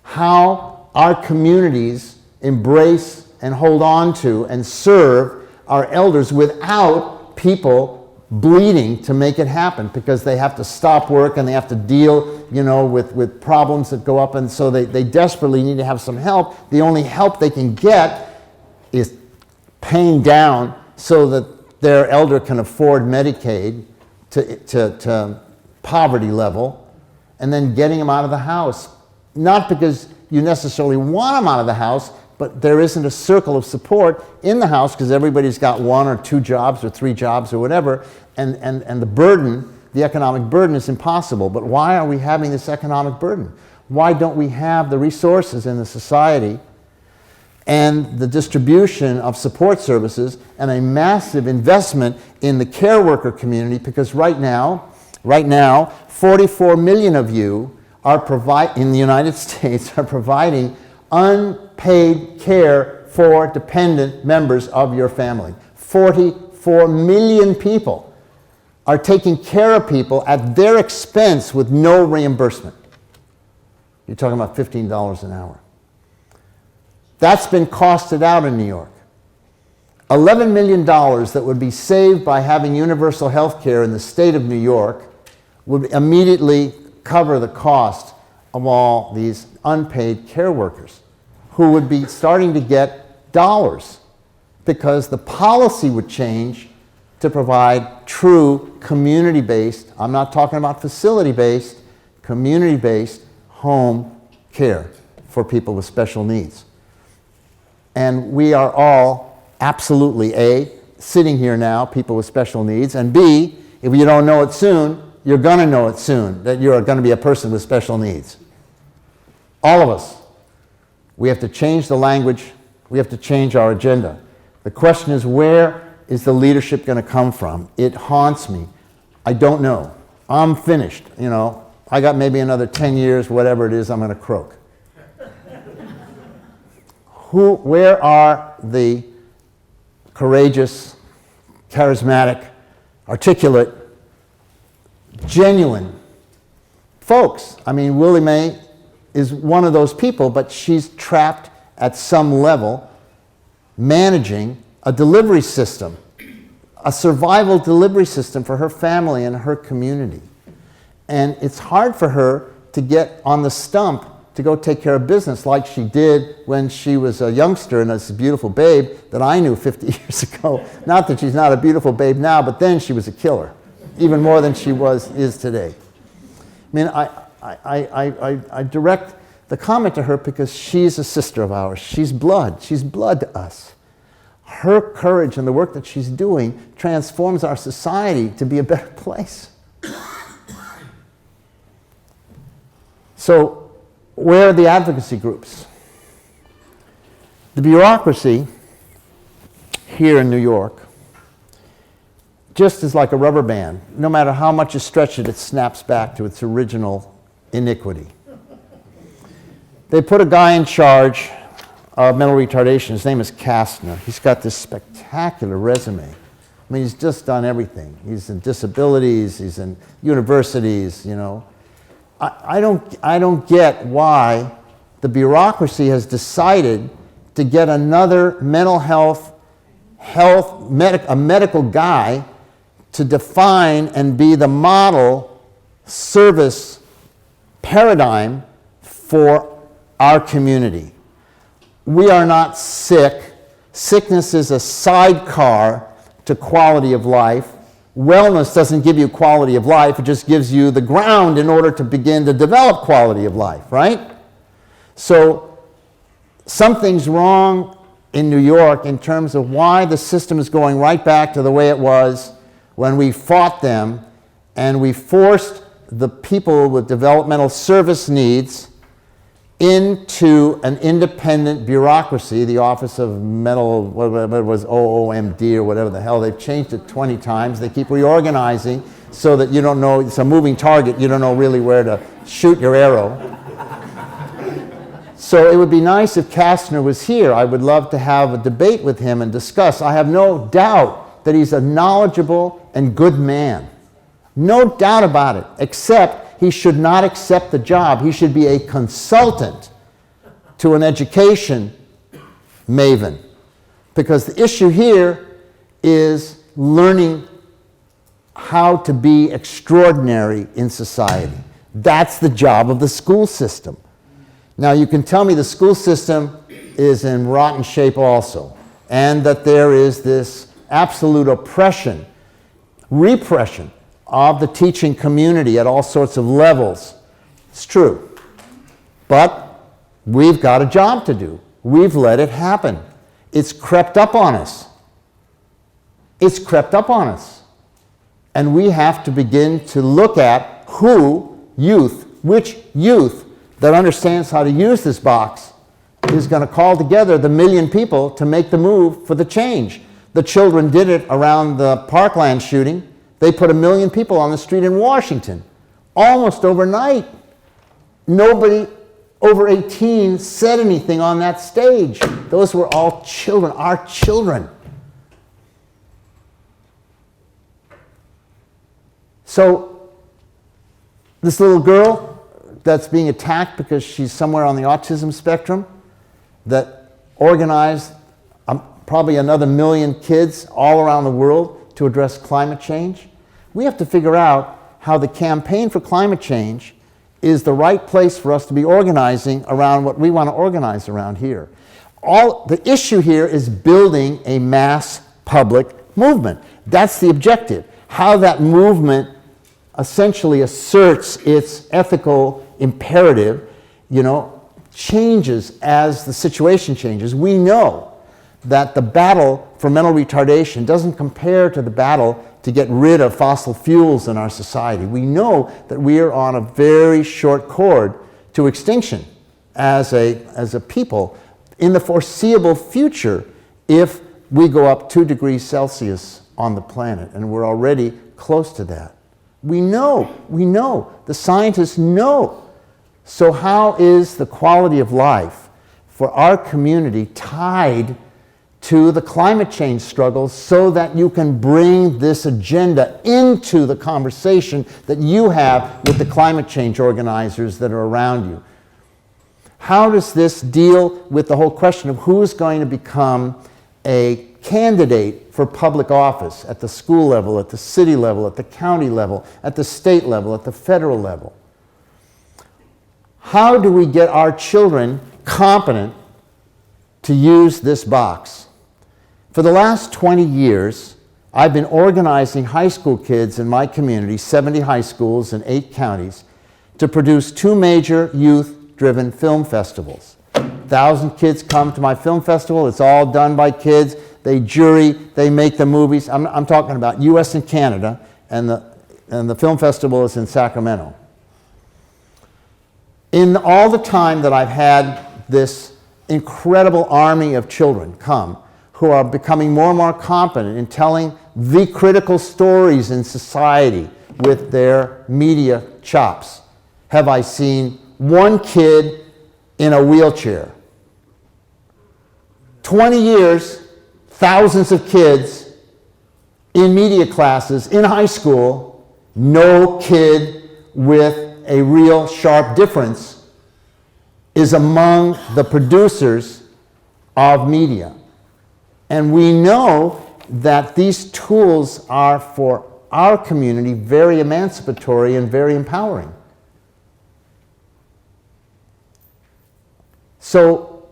how our communities embrace and hold on to and serve our elders without people bleeding to make it happen because they have to stop work and they have to deal, with problems that go up, and so they desperately need to have some help. The only help they can get is paying down so that their elder can afford Medicaid to poverty level, and then getting them out of the house. Not because you necessarily want them out of the house, but there isn't a circle of support in the house because everybody's got 1 or 2 jobs or 3 jobs or whatever, and the burden, the economic burden, is impossible. But why are we having this economic burden? Why don't we have the resources in the society and the distribution of support services and a massive investment in the care worker community? Because right now, 44 million of you in the United States are providing unpaid care for dependent members of your family. 44 million people are taking care of people at their expense with no reimbursement. You're talking about $15 an hour. That's been costed out in New York. $11 million that would be saved by having universal health care in the state of New York would immediately cover the cost of all these unpaid care workers who would be starting to get dollars because the policy would change to provide true community-based, I'm not talking about facility-based, community-based home care for people with special needs. And we are all absolutely, A, sitting here now, people with special needs, and B, if you don't know it soon, you're going to know it soon, that you're going to be a person with special needs. All of us. We have to change the language. We have to change our agenda. The question is, where is the leadership going to come from? It haunts me. I don't know. I'm finished. I got maybe another 10 years, whatever it is, I'm going to croak. Where are the courageous, charismatic, articulate, genuine folks? I mean, Willie Mae is one of those people, but she's trapped at some level managing a delivery system, a survival delivery system for her family and her community. And it's hard for her to get on the stump to go take care of business like she did when she was a youngster and this beautiful babe that I knew 50 years ago. Not that she's not a beautiful babe now, but then she was a killer, even more than she is today. I mean, I direct the comment to her because she's a sister of ours. She's blood. She's blood to us. Her courage and the work that she's doing transforms our society to be a better place. So, where are the advocacy groups? The bureaucracy here in New York just is like a rubber band. No matter how much you stretch it, it snaps back to its original iniquity. They put a guy in charge of mental retardation. His name is Kastner. He's got this spectacular resume. I mean, he's just done everything. He's in disabilities, he's in universities, I don't get why the bureaucracy has decided to get another mental a medical guy to define and be the model service paradigm for our community. We are not sick. Sickness is a sidecar to quality of life. Wellness doesn't give you quality of life, it just gives you the ground in order to begin to develop quality of life, right? So something's wrong in New York in terms of why the system is going right back to the way it was when we fought them and we forced the people with developmental service needs into an independent bureaucracy, the Office of Mental, whatever it was, OOMD or whatever the hell. They've changed it 20 times. They keep reorganizing so that you don't know, it's a moving target, you don't know really where to shoot your arrow. So it would be nice if Kastner was here. I would love to have a debate with him and discuss. I have no doubt that he's a knowledgeable and good man. No doubt about it, except he should not accept the job. He should be a consultant to an education maven. Because the issue here is learning how to be extraordinary in society. That's the job of the school system. Now, you can tell me the school system is in rotten shape also, and that there is this absolute oppression, repression of the teaching community at all sorts of levels. It's true. But we've got a job to do. We've let it happen. It's crept up on us. It's crept up on us. And we have to begin to look at which youth that understands how to use this box is going to call together the million people to make the move for the change. The children did it around the Parkland shooting. They put 1 million people on the street in Washington, almost overnight. Nobody over 18 said anything on that stage. Those were all children, our children. So this little girl that's being attacked because she's somewhere on the autism spectrum, that organized probably another 1 million kids all around the world to address climate change. We have to figure out how the campaign for climate change is the right place for us to be organizing around what we want to organize around here. The issue here is building a mass public movement. That's the objective. How that movement essentially asserts its ethical imperative, changes as the situation changes. We know that the battle for mental retardation doesn't compare to the battle to get rid of fossil fuels in our society. We know that we are on a very short cord to extinction as a people in the foreseeable future if we go up 2 degrees Celsius on the planet, and we're already close to that. We know, the scientists know. So how is the quality of life for our community tied to the climate change struggles so that you can bring this agenda into the conversation that you have with the climate change organizers that are around you? How does this deal with the whole question of who's going to become a candidate for public office at the school level, at the city level, at the county level, at the state level, at the federal level? How do we get our children competent to use this box? For the last 20 years, I've been organizing high school kids in my community, 70 high schools in 8 counties, to produce 2 major youth-driven film festivals. 1,000 kids come to my film festival. It's all done by kids. They jury, they make the movies. I'm talking about US and Canada, and the film festival is in Sacramento. In all the time that I've had this incredible army of children come, who are becoming more and more competent in telling the critical stories in society with their media chops, have I seen one kid in a wheelchair. 20 years, thousands of kids in media classes in high school, no kid with a real sharp difference is among the producers of media. And we know that these tools are, for our community, very emancipatory and very empowering. So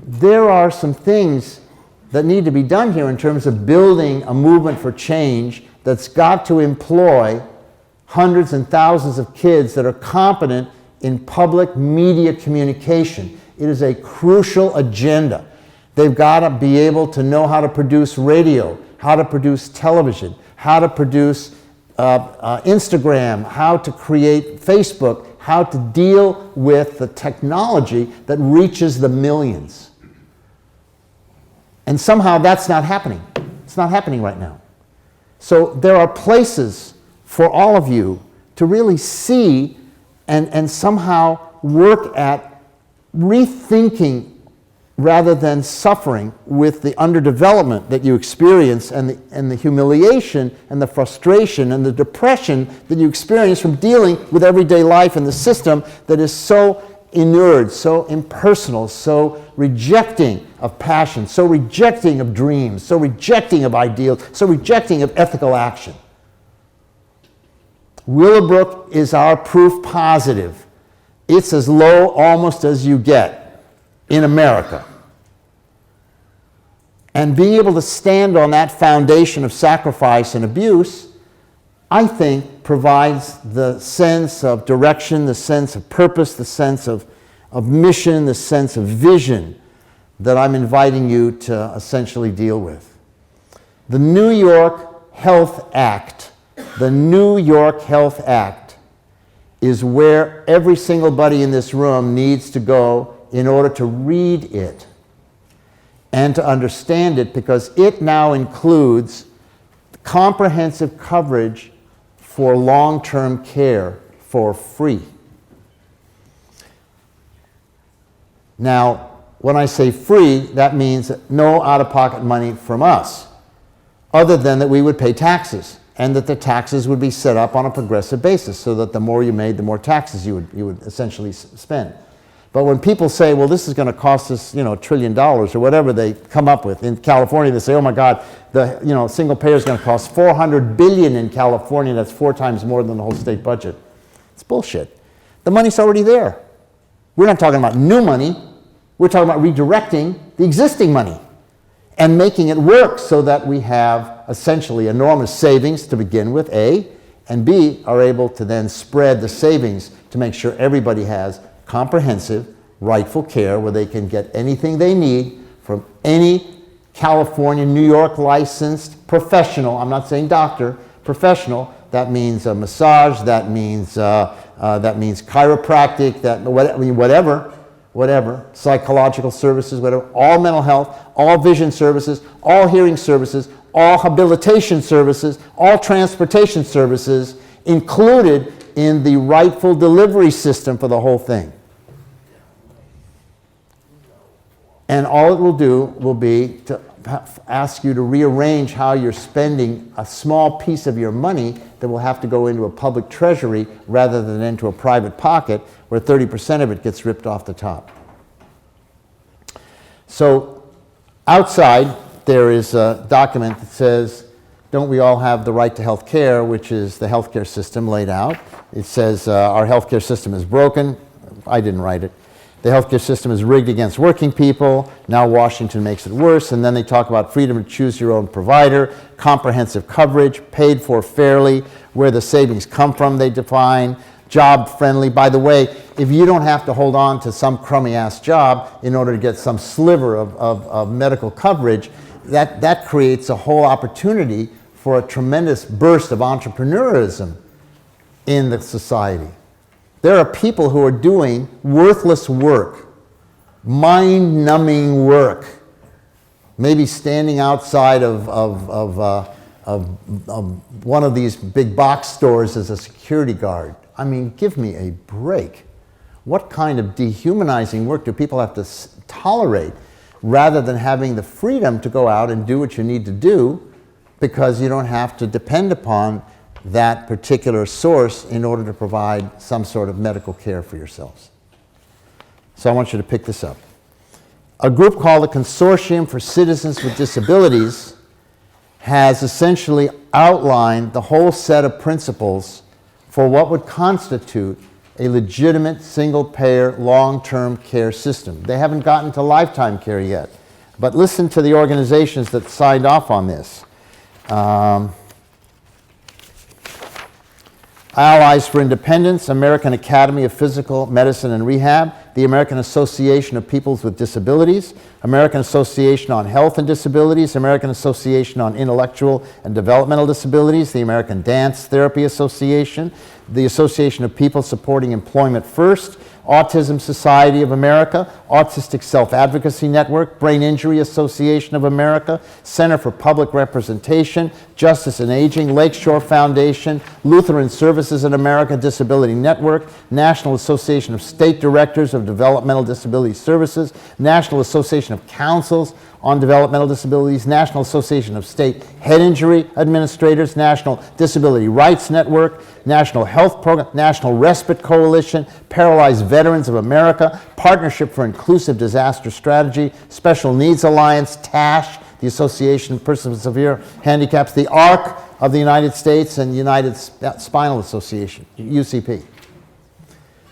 there are some things that need to be done here in terms of building a movement for change that's got to employ hundreds and thousands of kids that are competent in public media communication. It is a crucial agenda. They've got to be able to know how to produce radio, how to produce television, how to produce Instagram, how to create Facebook, how to deal with the technology that reaches the millions. And somehow that's not happening. It's not happening right now. So there are places for all of you to really see and somehow work at rethinking rather than suffering with the underdevelopment that you experience and the humiliation and the frustration and the depression that you experience from dealing with everyday life in the system that is so inured, so impersonal, so rejecting of passion, so rejecting of dreams, so rejecting of ideals, so rejecting of ethical action. Willowbrook is our proof positive. It's as low almost as you get in America. And being able to stand on that foundation of sacrifice and abuse, I think, provides the sense of direction, the sense of purpose, the sense of mission, the sense of vision that I'm inviting you to essentially deal with. The New York Health Act, the New York Health Act is where every single buddy in this room needs to go in order to read it and to understand it, because it now includes comprehensive coverage for long-term care for free. Now, when I say free, that means no out-of-pocket money from us, other than that we would pay taxes, and that the taxes would be set up on a progressive basis, so that the more you made, the more taxes you would essentially spend. But when people say, well, this is going to cost us, $1 trillion or whatever they come up with, in California they say, oh my God, the single payer is going to cost $400 billion in California. That's 4 times more than the whole state budget. It's bullshit. The money's already there. We're not talking about new money. We're talking about redirecting the existing money and making it work so that we have essentially enormous savings to begin with, A, and B, are able to then spread the savings to make sure everybody has comprehensive, rightful care where they can get anything they need from any California, New York licensed professional. I'm not saying doctor, professional. That means a massage, that means chiropractic, whatever, psychological services, whatever, all mental health, all vision services, all hearing services, all habilitation services, all transportation services included in the rightful delivery system for the whole thing. And all it will do will be to ask you to rearrange how you're spending a small piece of your money that will have to go into a public treasury rather than into a private pocket where 30% of it gets ripped off the top. So outside there is a document that says, don't we all have the right to health care, which is the healthcare system laid out. It says our healthcare system is broken. I didn't write it. The healthcare system is rigged against working people. Now Washington makes it worse. And then they talk about freedom to choose your own provider, comprehensive coverage, paid for fairly, where the savings come from they define, job friendly. By the way, if you don't have to hold on to some crummy ass job in order to get some sliver of medical coverage, that creates a whole opportunity for a tremendous burst of entrepreneurism in the society. There are people who are doing worthless work, mind-numbing work, maybe standing outside of one of these big box stores as a security guard. I mean, give me a break. What kind of dehumanizing work do people have to tolerate rather than having the freedom to go out and do what you need to do because you don't have to depend upon that particular source in order to provide some sort of medical care for yourselves. So I want you to pick this up. A group called the Consortium for Citizens with Disabilities has essentially outlined the whole set of principles for what would constitute a legitimate single-payer long-term care system. They haven't gotten to lifetime care yet, but listen to the organizations that signed off on this. Allies for Independence, American Academy of Physical Medicine and Rehab, the American Association of Peoples with Disabilities, American Association on Health and Disabilities, American Association on Intellectual and Developmental Disabilities, the American Dance Therapy Association, the Association of People Supporting Employment First, Autism Society of America, Autistic Self-Advocacy Network, Brain Injury Association of America, Center for Public Representation, Justice and Aging, Lakeshore Foundation, Lutheran Services in America Disability Network, National Association of State Directors of Developmental Disability Services, National Association of Councils on Developmental Disabilities, National Association of State Head Injury Administrators, National Disability Rights Network, National Health Program, National Respite Coalition, Paralyzed Veterans of America, Partnership for Inclusive Disaster Strategy, Special Needs Alliance, TASH, the Association of Persons with Severe Handicaps, the ARC, of the United States and United Spinal Association, UCP.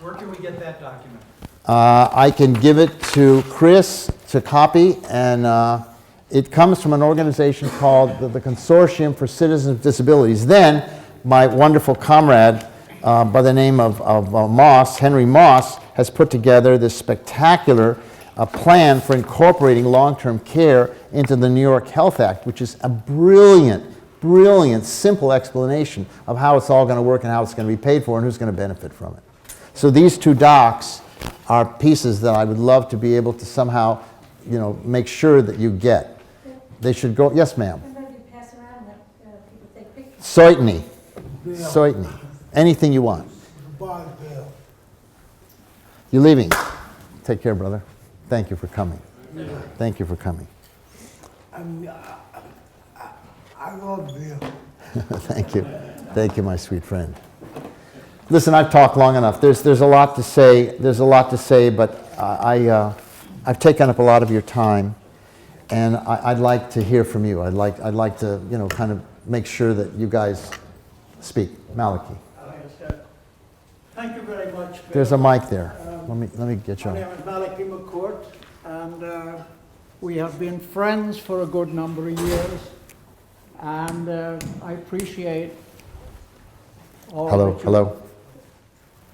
Where can we get that document? I can give it to Chris to copy, and it comes from an organization called the Consortium for Citizens with Disabilities. Then, my wonderful comrade by the name of Moss, Henry Moss, has put together this spectacular plan for incorporating long-term care into the New York Health Act, which is a brilliant, simple explanation of how it's all going to work and how it's going to be paid for and who's going to benefit from it. So these two docs are pieces that I would love to be able to somehow, make sure that you get. They should go, yes ma'am. Pass around, let people take pictures. Certainly. Certainly. Anything you want. Goodbye, Bill. You leaving? Take care, brother. Thank you for coming. Thank you for coming. I love Bill. Thank you. Thank you, my sweet friend. Listen, I've talked long enough. There's a lot to say. There's a lot to say, but I've taken up a lot of your time, and I'd like to hear from you. I'd like to, kind of make sure that you guys speak. Malachi. Thank you very much, Bill. There's a mic there. Let me get you My on. name is Malachi McCourt, and we have been friends for a good number of years, and I appreciate all Hello, that you- hello.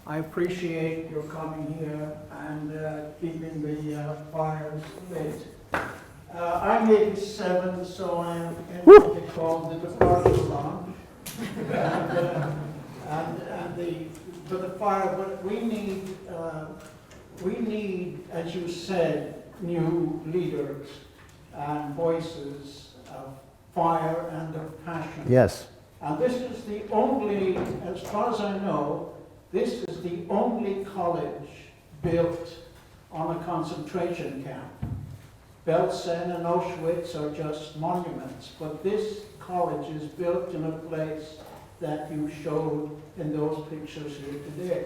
I appreciate your coming here and keeping the fires lit. I'm 87, so I am in what they call the departure lounge. For the fire, but we need, as you said, new leaders and voices of fire and of passion. Yes. And this is the only, as far as I know, this is the only college built on a concentration camp. Belsen and Auschwitz are just monuments, but this college is built in a place that you showed in those pictures here today.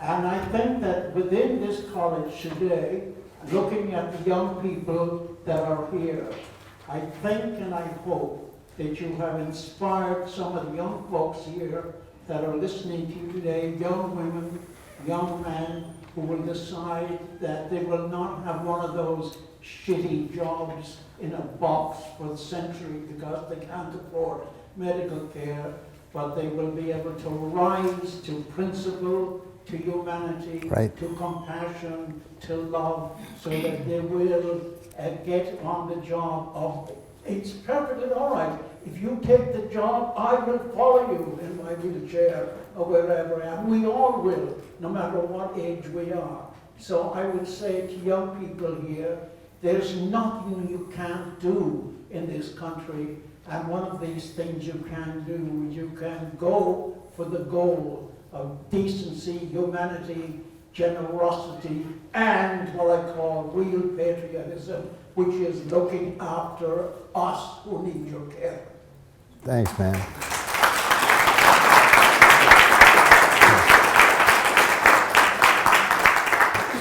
And I think that within this college today, looking at the young people that are here, I think and I hope that you have inspired some of the young folks here that are listening to you today, young women, young men, who will decide that they will not have one of those shitty jobs in a box for the century because they can't afford medical care, but they will be able to rise to principle, to humanity, Right. to compassion, to love, so that they will get on the job of, it's perfectly all right. If you take the job, I will follow you in my wheelchair or wherever I am. We all will, no matter what age we are. So I would say to young people here, there's nothing you can't do in this country. And one of these things you can do, you can go for the goal of decency, humanity, generosity, and what I call real patriotism, which is looking after us who need your care. Thanks, man.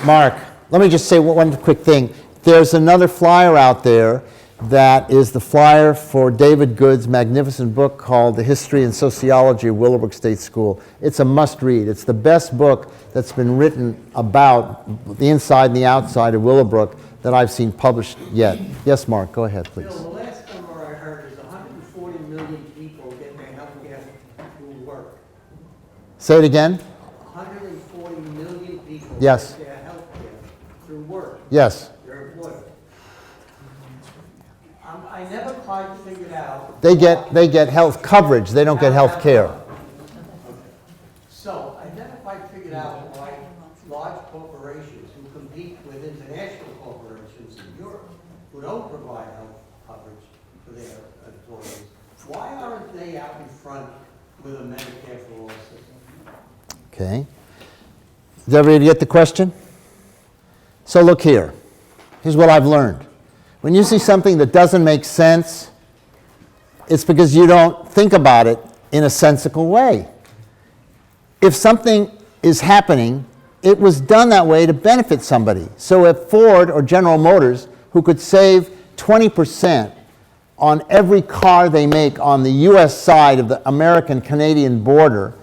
Mark, let me just say one quick thing. There's another flyer out there that is the flyer for David Good's magnificent book called The History and Sociology of Willowbrook State School. It's a must-read. It's the best book that's been written about the inside and the outside of Willowbrook that I've seen published yet. Yes, Mark, go ahead, please. Bill, the last number I heard is 140 million people get their health care through work. Say it again? 140 million people Yes. get their health care through work. Yes. They're employed. I never quite figured out. They get health coverage. They don't get health care. So I never quite figured out why large corporations who compete with international corporations in Europe who don't provide health coverage for their employees, why aren't they out in front with a Medicare for all system? Okay. Did everybody get the question? So look here. Here's what I've learned. When you see something that doesn't make sense, it's because you don't think about it in a sensical way. If something is happening, it was done that way to benefit somebody. So if Ford or General Motors, who could save 20% on every car they make on the US side of the American-Canadian border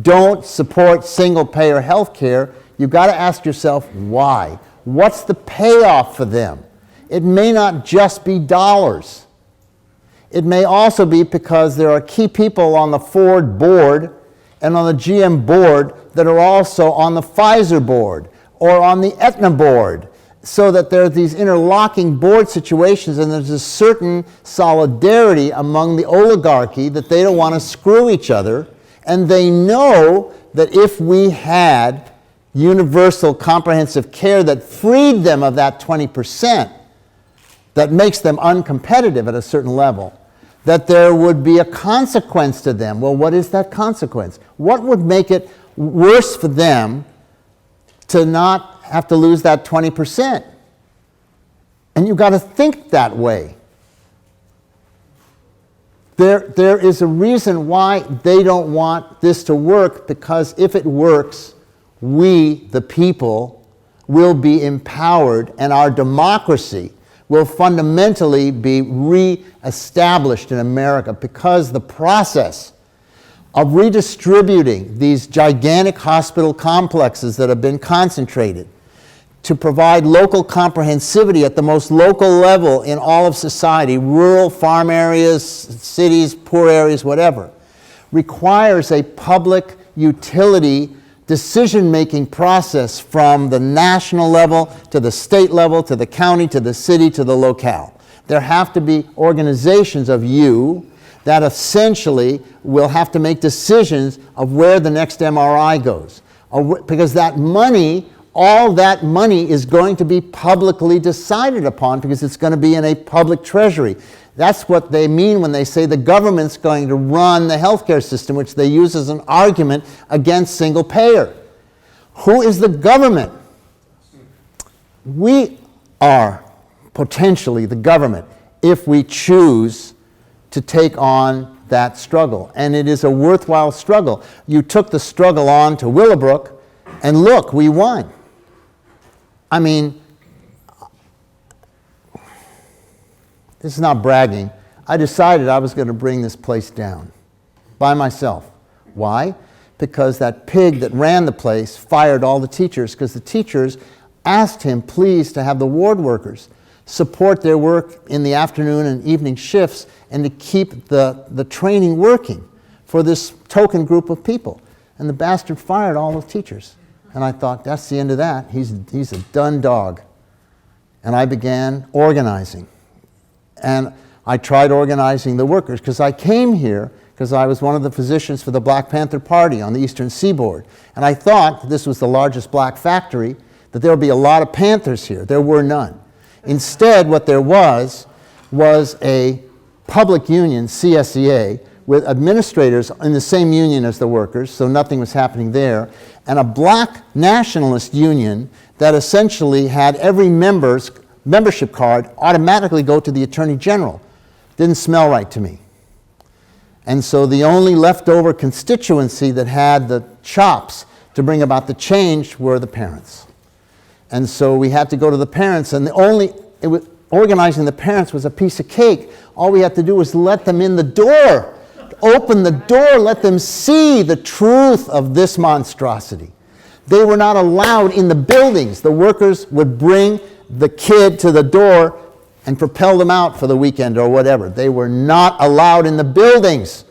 don't support single-payer health care, you've got to ask yourself why. What's the payoff for them? It may not just be dollars. It may also be because there are key people on the Ford board and on the GM board that are also on the Pfizer board or on the Aetna board, so that there are these interlocking board situations, and there's a certain solidarity among the oligarchy that they don't want to screw each other, and they know that if we had universal comprehensive care that freed them of that 20%, that makes them uncompetitive at a certain level, that there would be a consequence to them. Well, what is that consequence? What would make it worse for them to not have to lose that 20%? And you've got to think that way. There is a reason why they don't want this to work, because if it works, we, the people, will be empowered, and our democracy will fundamentally be re-established in America, because the process of redistributing these gigantic hospital complexes that have been concentrated to provide local comprehensivity at the most local level in all of society, rural, farm areas, cities, poor areas, whatever, requires a public utility decision-making process from the national level to the state level to the county to the city to the locale. There have to be organizations of you that essentially will have to make decisions of where the next MRI goes. Because that money, all that money is going to be publicly decided upon, because it's going to be in a public treasury. That's what they mean when they say the government's going to run the healthcare system, which they use as an argument against single payer. Who is the government? We are potentially the government if we choose to take on that struggle. And it is a worthwhile struggle. You took the struggle on to Willowbrook, and look, we won. I mean, this is not bragging. I decided I was going to bring this place down by myself. Why? Because that pig that ran the place fired all the teachers, because the teachers asked him, please, to have the ward workers support their work in the afternoon and evening shifts and to keep the training working for this token group of people. And the bastard fired all the teachers. And I thought, that's the end of that. He's a done dog. And I began organizing. And I tried organizing the workers, because I came here because I was one of the physicians for the Black Panther Party on the Eastern Seaboard. And I thought this was the largest black factory, that there would be a lot of Panthers here. There were none. Instead, what there was a public union, CSEA, with administrators in the same union as the workers, so nothing was happening there, and a black nationalist union that essentially had every membership card automatically go to the Attorney General. Didn't smell right to me. And so the only leftover constituency that had the chops to bring about the change were the parents. And so we had to go to the parents, and organizing the parents was a piece of cake. All we had to do was let them in the door, open the door, let them see the truth of this monstrosity. They were not allowed in the buildings. The workers would bring the kid to the door and propel them out for the weekend or whatever. They were not allowed in the buildings.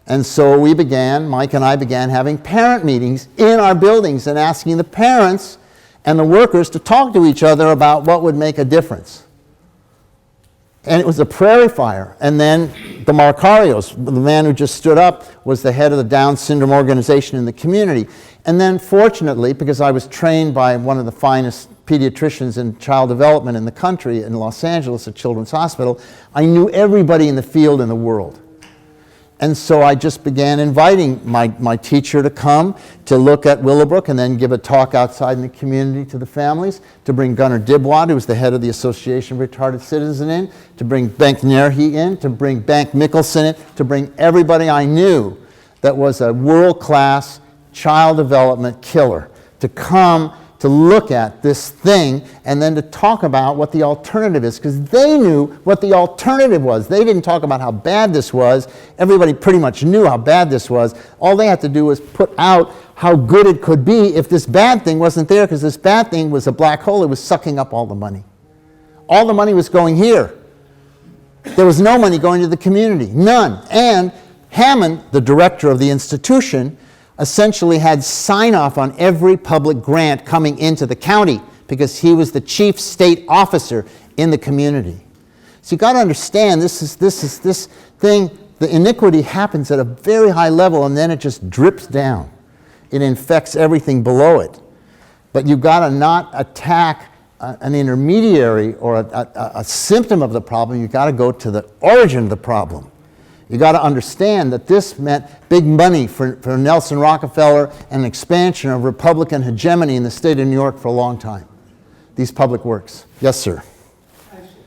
And so Mike and I began having parent meetings in our buildings and asking the parents and the workers to talk to each other about what would make a difference. And it was a prairie fire. And then the Marcarios, the man who just stood up, was the head of the Down syndrome organization in the community. And then fortunately, because I was trained by one of the finest pediatricians in child development in the country in Los Angeles at Children's Hospital, I knew everybody in the field in the world. And so I just began inviting my teacher to come to look at Willowbrook and then give a talk outside in the community to the families, to bring Gunnar Dibwad, who was the head of the Association of Retarded Citizens, in, to bring Bengt Nerhi in, to bring Bank Mikkelsen in, to bring everybody I knew that was a world-class child development killer to come to look at this thing and then to talk about what the alternative is, because they knew what the alternative was. They didn't talk about how bad this was. Everybody pretty much knew how bad this was. All they had to do was put out how good it could be if this bad thing wasn't there, because this bad thing was a black hole. It was sucking up all the money. All the money was going here. There was no money going to the community, none. And Hammond, the director of the institution, essentially had sign-off on every public grant coming into the county because he was the chief state officer in the community. So you got to understand, this thing, the iniquity happens at a very high level and then it just drips down. It infects everything below it. But you've got to not attack an intermediary or a symptom of the problem. You've got to go to the origin of the problem. You got to understand that this meant big money for Nelson Rockefeller and an expansion of Republican hegemony in the state of New York for a long time. These public works. Yes, sir.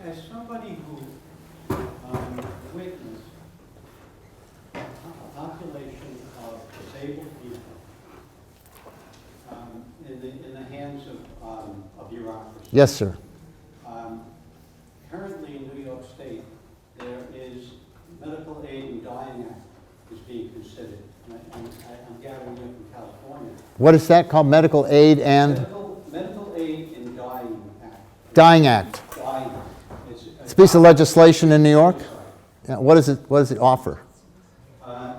As somebody who witnessed a population of disabled people in the hands of bureaucracy. Yes, sir. Currently in New York State, there is medical aid and dying act is being considered. I'm gathering it from California. What is that called? Medical aid and? Medical aid and dying act. Dying Act. Dying act. It's a piece of legislation in New York? Yeah, what does it offer? I'm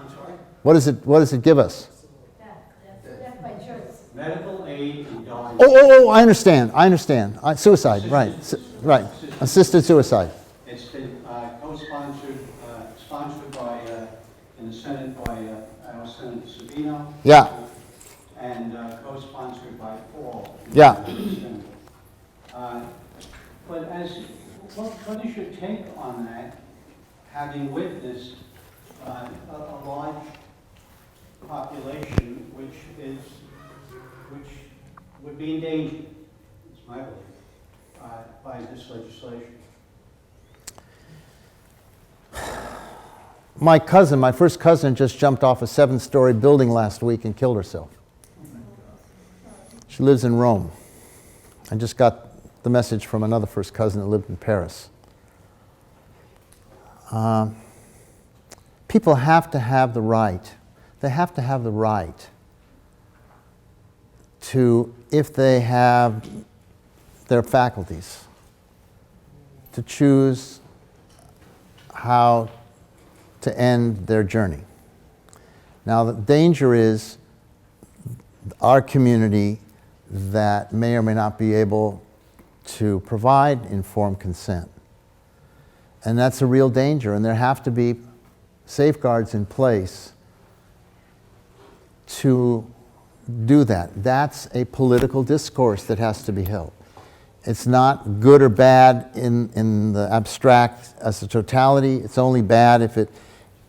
sorry? What does it give us? That's by insurance. Medical aid and dying. Oh, I understand. Suicide, right. Right. Assisted suicide. It's been co-sponsored, sponsored by, in the Senate by our Senator Savino. Yeah. And co-sponsored by Paul. Yeah. But what is your take on that, having witnessed a large population which would be endangered, it's my belief, by this legislation? My first cousin just jumped off a 7-story building last week and killed herself. She lives in Rome. I just got the message from another first cousin that lived in Paris. People have to have the right. They have to have the right to, if they have their faculties, to choose how to end their journey. Now, the danger is our community that may or may not be able to provide informed consent. And that's a real danger, and there have to be safeguards in place to do that. That's a political discourse that has to be held. It's not good or bad in the abstract as a totality. It's only bad if it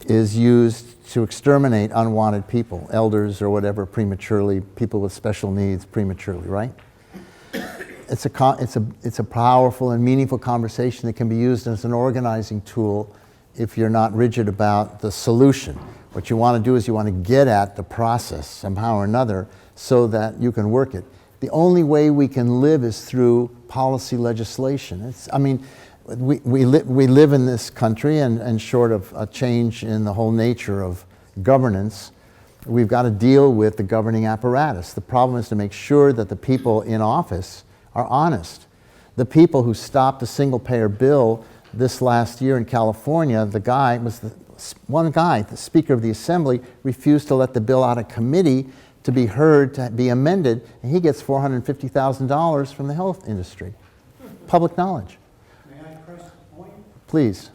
is used to exterminate unwanted people, elders or whatever, prematurely, people with special needs prematurely, right? It's a powerful and meaningful conversation that can be used as an organizing tool if you're not rigid about the solution. What you want to do is you want to get at the process somehow or another so that you can work it. The only way we can live is through policy legislation. We live in this country, and short of a change in the whole nature of governance, we've got to deal with the governing apparatus. The problem is to make sure that the people in office are honest. The people who stopped the single-payer bill this last year in California, the Speaker of the Assembly, refused to let the bill out of committee to be heard, to be amended, and he gets $450,000 from the health industry. Public knowledge. May I press the point? Please.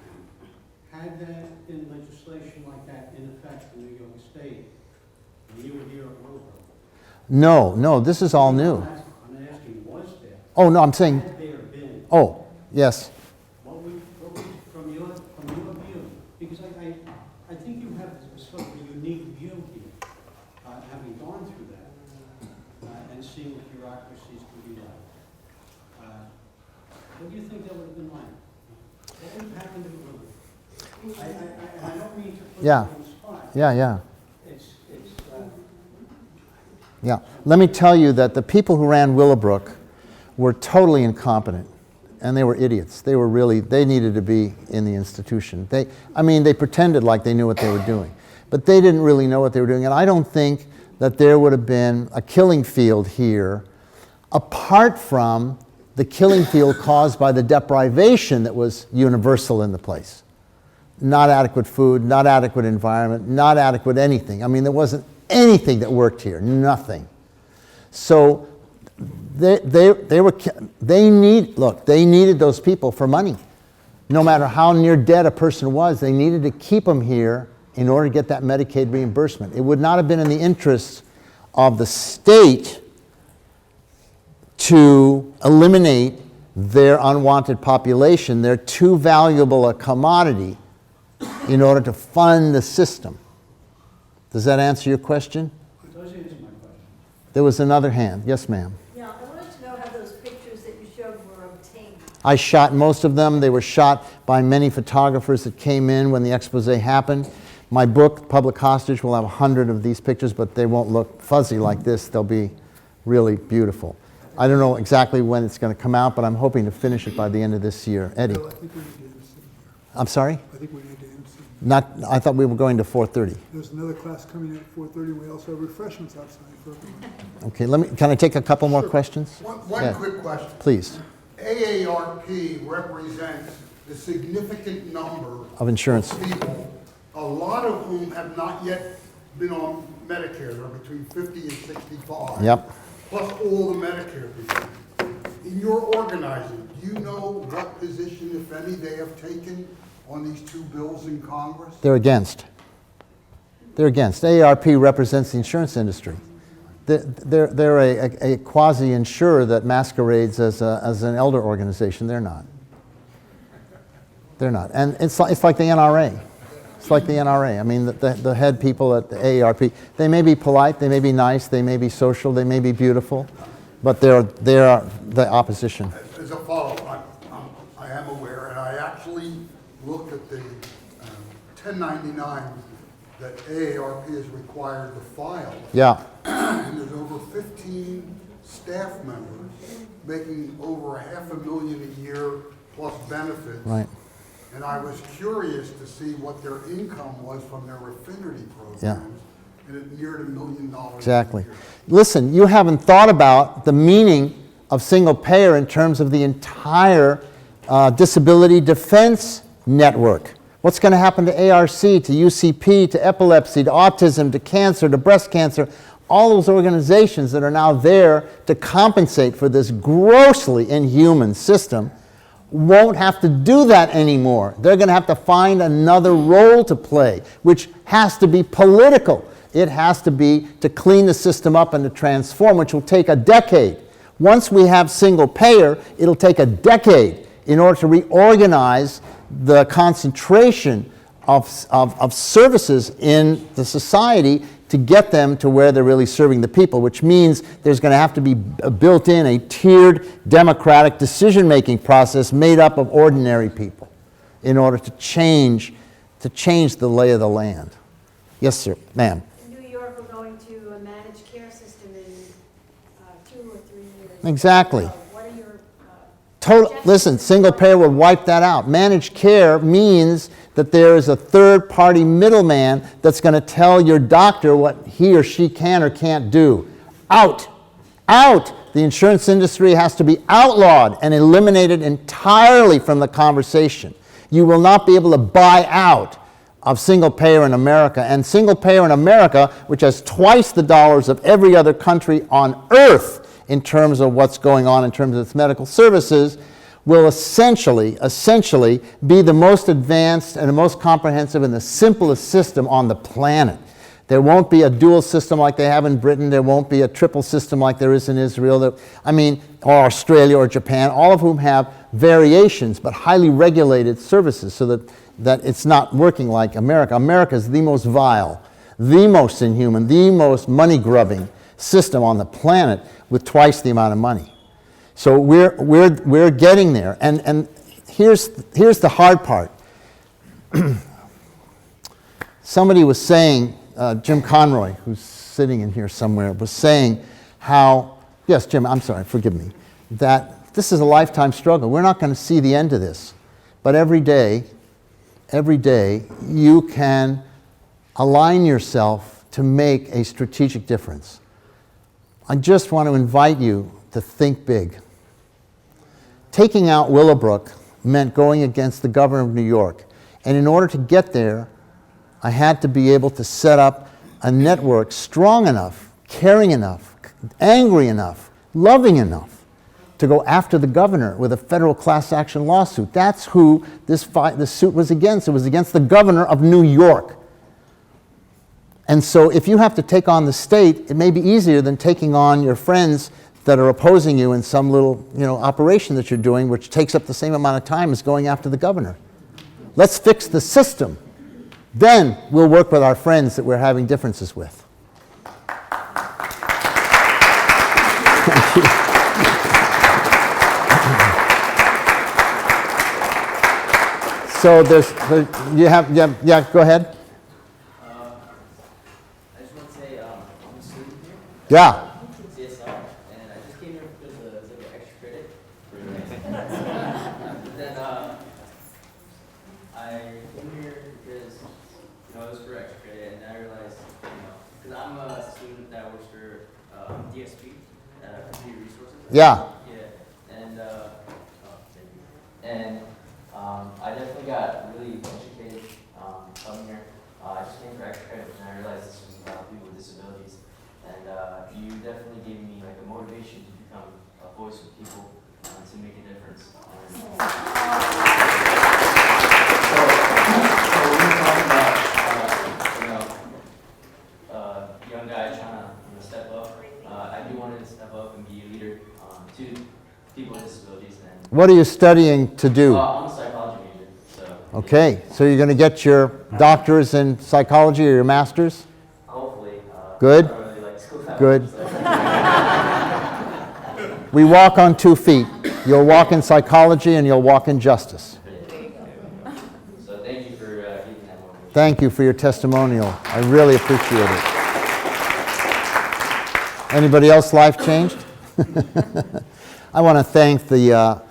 Had there been legislation like that in effect in New York State, when you were here at Willowbrook? No, this is all new. I'm asking, was there? Oh, no, I'm saying, Had there been? oh, yes. What would, from your view, because I think you have a sort of a unique view here, having gone through that and seeing what bureaucracies can be like. What do you think that would have been like? What would have happened to Willowbrook? I don't mean to put you on the spot. Yeah. It's Yeah. Let me tell you that the people who ran Willowbrook were totally incompetent, and they were idiots. They were really, they needed to be in the institution. They pretended like they knew what they were doing, but they didn't really know what they were doing. And I don't think that there would have been a killing field here apart from the killing field caused by the deprivation that was universal in the place. Not adequate food, not adequate environment, not adequate anything. I mean, there wasn't anything that worked here, nothing. So they needed those people for money. No matter how near dead a person was, they needed to keep them here in order to get that Medicaid reimbursement. It would not have been in the interests of the state to eliminate their unwanted population. They're too valuable a commodity in order to fund the system. Does that answer your question? It does answer my question. There was another hand. Yes, ma'am. Yeah, I wanted to know how those pictures that you showed were obtained. I shot most of them. They were shot by many photographers that came in when the expose happened. My book, Public Hostage, will have 100 of these pictures, but they won't look fuzzy like this. They'll be really beautiful. I don't know exactly when it's going to come out, but I'm hoping to finish it by the end of this year. Eddie? Bill, I think we need to end soon. I'm sorry? I think we need to end soon. I thought we were going to 4:30. There's another class coming at 4:30. We also have refreshments outside for everyone. Okay, can I take a couple more questions? One Yeah. quick question. Please. AARP represents a significant number Of insurance. of people, a lot of whom have not yet been on Medicare. They're between 50 and 65. Yep. Plus all the Medicare people. In your organizing, do you know what position, if any, they have taken on these two bills in Congress? They're against. They're against. AARP represents the insurance industry. They're a quasi-insurer that masquerades as an elder organization. They're not. They're not. And it's like the NRA. It's like the NRA. I mean, the head people at the AARP, they may be polite, they may be nice, they may be social, they may be beautiful, but they're the opposition. As a follow-up, I am aware, and I actually looked at the 1099 that AARP is required to file. Yeah. And there's over 15 staff members making over $500,000 a year plus benefits. Right. And I was curious to see what their income was from their affinity programs. Yeah. And it neared $1 million. Exactly. a year. Listen, you haven't thought about the meaning of single payer in terms of the entire disability defense network. What's going to happen to ARC, to UCP, to epilepsy, to autism, to cancer, to breast cancer? All those organizations that are now there to compensate for this grossly inhuman system won't have to do that anymore. They're going to have to find another role to play, which has to be political. It has to be to clean the system up and to transform, which will take a decade. Once we have single payer, it'll take a decade in order to reorganize the concentration of services in the society to get them to where they're really serving the people, which means there's going to have to be built in a tiered democratic decision-making process made up of ordinary people in order to change the lay of the land. Yes, sir. Ma'am. In New York, we're going to a managed care system in 2 or 3 years. Exactly. So what are your Listen, single payer will wipe that out. Managed care means that there is a third-party middleman that's going to tell your doctor what he or she can or can't do. Out. Out. The insurance industry has to be outlawed and eliminated entirely from the conversation. You will not be able to buy out of single payer in America. And single payer in America, which has twice the dollars of every other country on earth in terms of what's going on in terms of its medical services, will essentially be the most advanced and the most comprehensive and the simplest system on the planet. There won't be a dual system like they have in Britain. There won't be a triple system like there is in Israel. Or Australia or Japan, all of whom have variations but highly regulated services so that it's not working like America. America is the most vile, the most inhuman, the most money-grubbing system on the planet with twice the amount of money. So we're getting there, and here's the hard part. Somebody was saying, Jim Conroy, who's sitting in here somewhere, was saying how, yes, Jim, I'm sorry, forgive me, that this is a lifetime struggle. We're not going to see the end of this. But every day, you can align yourself to make a strategic difference. I just want to invite you to think big. Taking out Willowbrook meant going against the governor of New York. And in order to get there, I had to be able to set up a network strong enough, caring enough, angry enough, loving enough to go after the governor with a federal class action lawsuit. That's who this suit was against. It was against the governor of New York. And so if you have to take on the state, it may be easier than taking on your friends that are opposing you in some little operation that you're doing, which takes up the same amount of time as going after the governor. Let's fix the system. Then we'll work with our friends that we're having differences with. Thank you. So yeah, go ahead. I just want to say I'm a student here. Yeah. CSL, and I just came here because it's like an extra credit for but then I came here because it was for extra credit, and I realized because I'm a student that works for DSP, Community Resources. Yeah. Yeah, and I definitely got really educated coming here. I just came for extra credit, and I realized this was about people with disabilities. And you definitely gave me like a motivation to become a voice with people to make a difference. And so when we talk about young guys trying to step up, I do want to step up and be a leader to people with disabilities. And What are you studying to do? I'm a psychology major. So Okay, so you're going to get your doctor's in psychology or your master's? hopefully. Good. I don't really like school that Good. much, so. We walk on 2 feet. You'll walk in psychology and you'll walk in justice. So thank you for giving that motivation. Thank you for your testimonial. I really appreciate it. Anybody else life changed? I want to thank the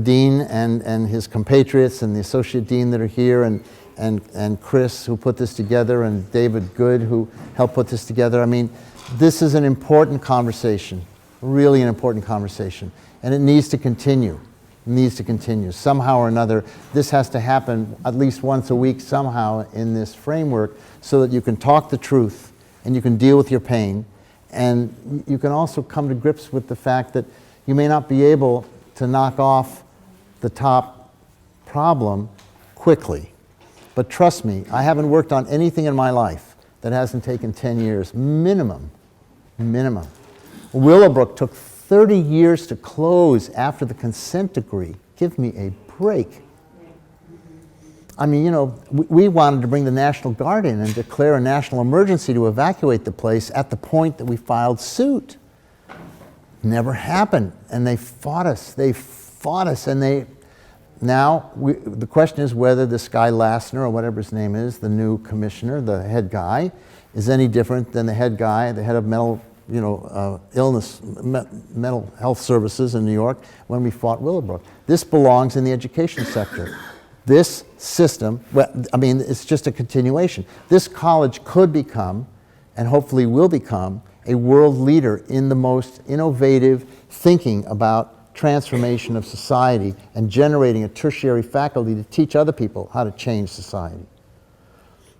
dean and his compatriots and the associate dean that are here, and Chris, who put this together, and David Good, who helped put this together. I mean, this is an important conversation, really an important conversation, and it needs to continue. It needs to continue. Somehow or another, this has to happen at least once a week somehow in this framework so that you can talk the truth and you can deal with your pain, and you can also come to grips with the fact that you may not be able to knock off the top problem quickly. But trust me, I haven't worked on anything in my life that hasn't taken 10 years, minimum. Willowbrook took 30 years to close after the consent decree. Give me a break. I mean, we wanted to bring the National Guard in and declare a national emergency to evacuate the place at the point that we filed suit. Never happened, and they fought us, and the question is whether this guy Lassner, or whatever his name is, the new commissioner, the head guy, is any different than the head guy, the head of mental health services in New York when we fought Willowbrook. This belongs in the education sector. This system, it's just a continuation. This college could become, and hopefully will become, a world leader in the most innovative thinking about transformation of society and generating a tertiary faculty to teach other people how to change society.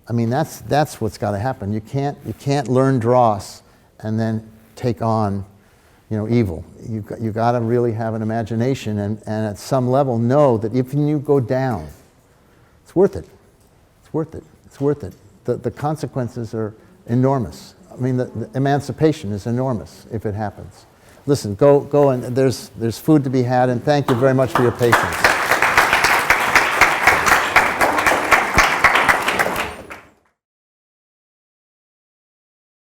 I mean, that's what's got to happen. You can't learn dross and then take on evil. You got to really have an imagination and at some level know that if you go down, it's worth it. It's worth it. It's worth it. The consequences are enormous. I mean, the emancipation is enormous if it happens. Listen, go and there's food to be had, and thank you very much for your patience.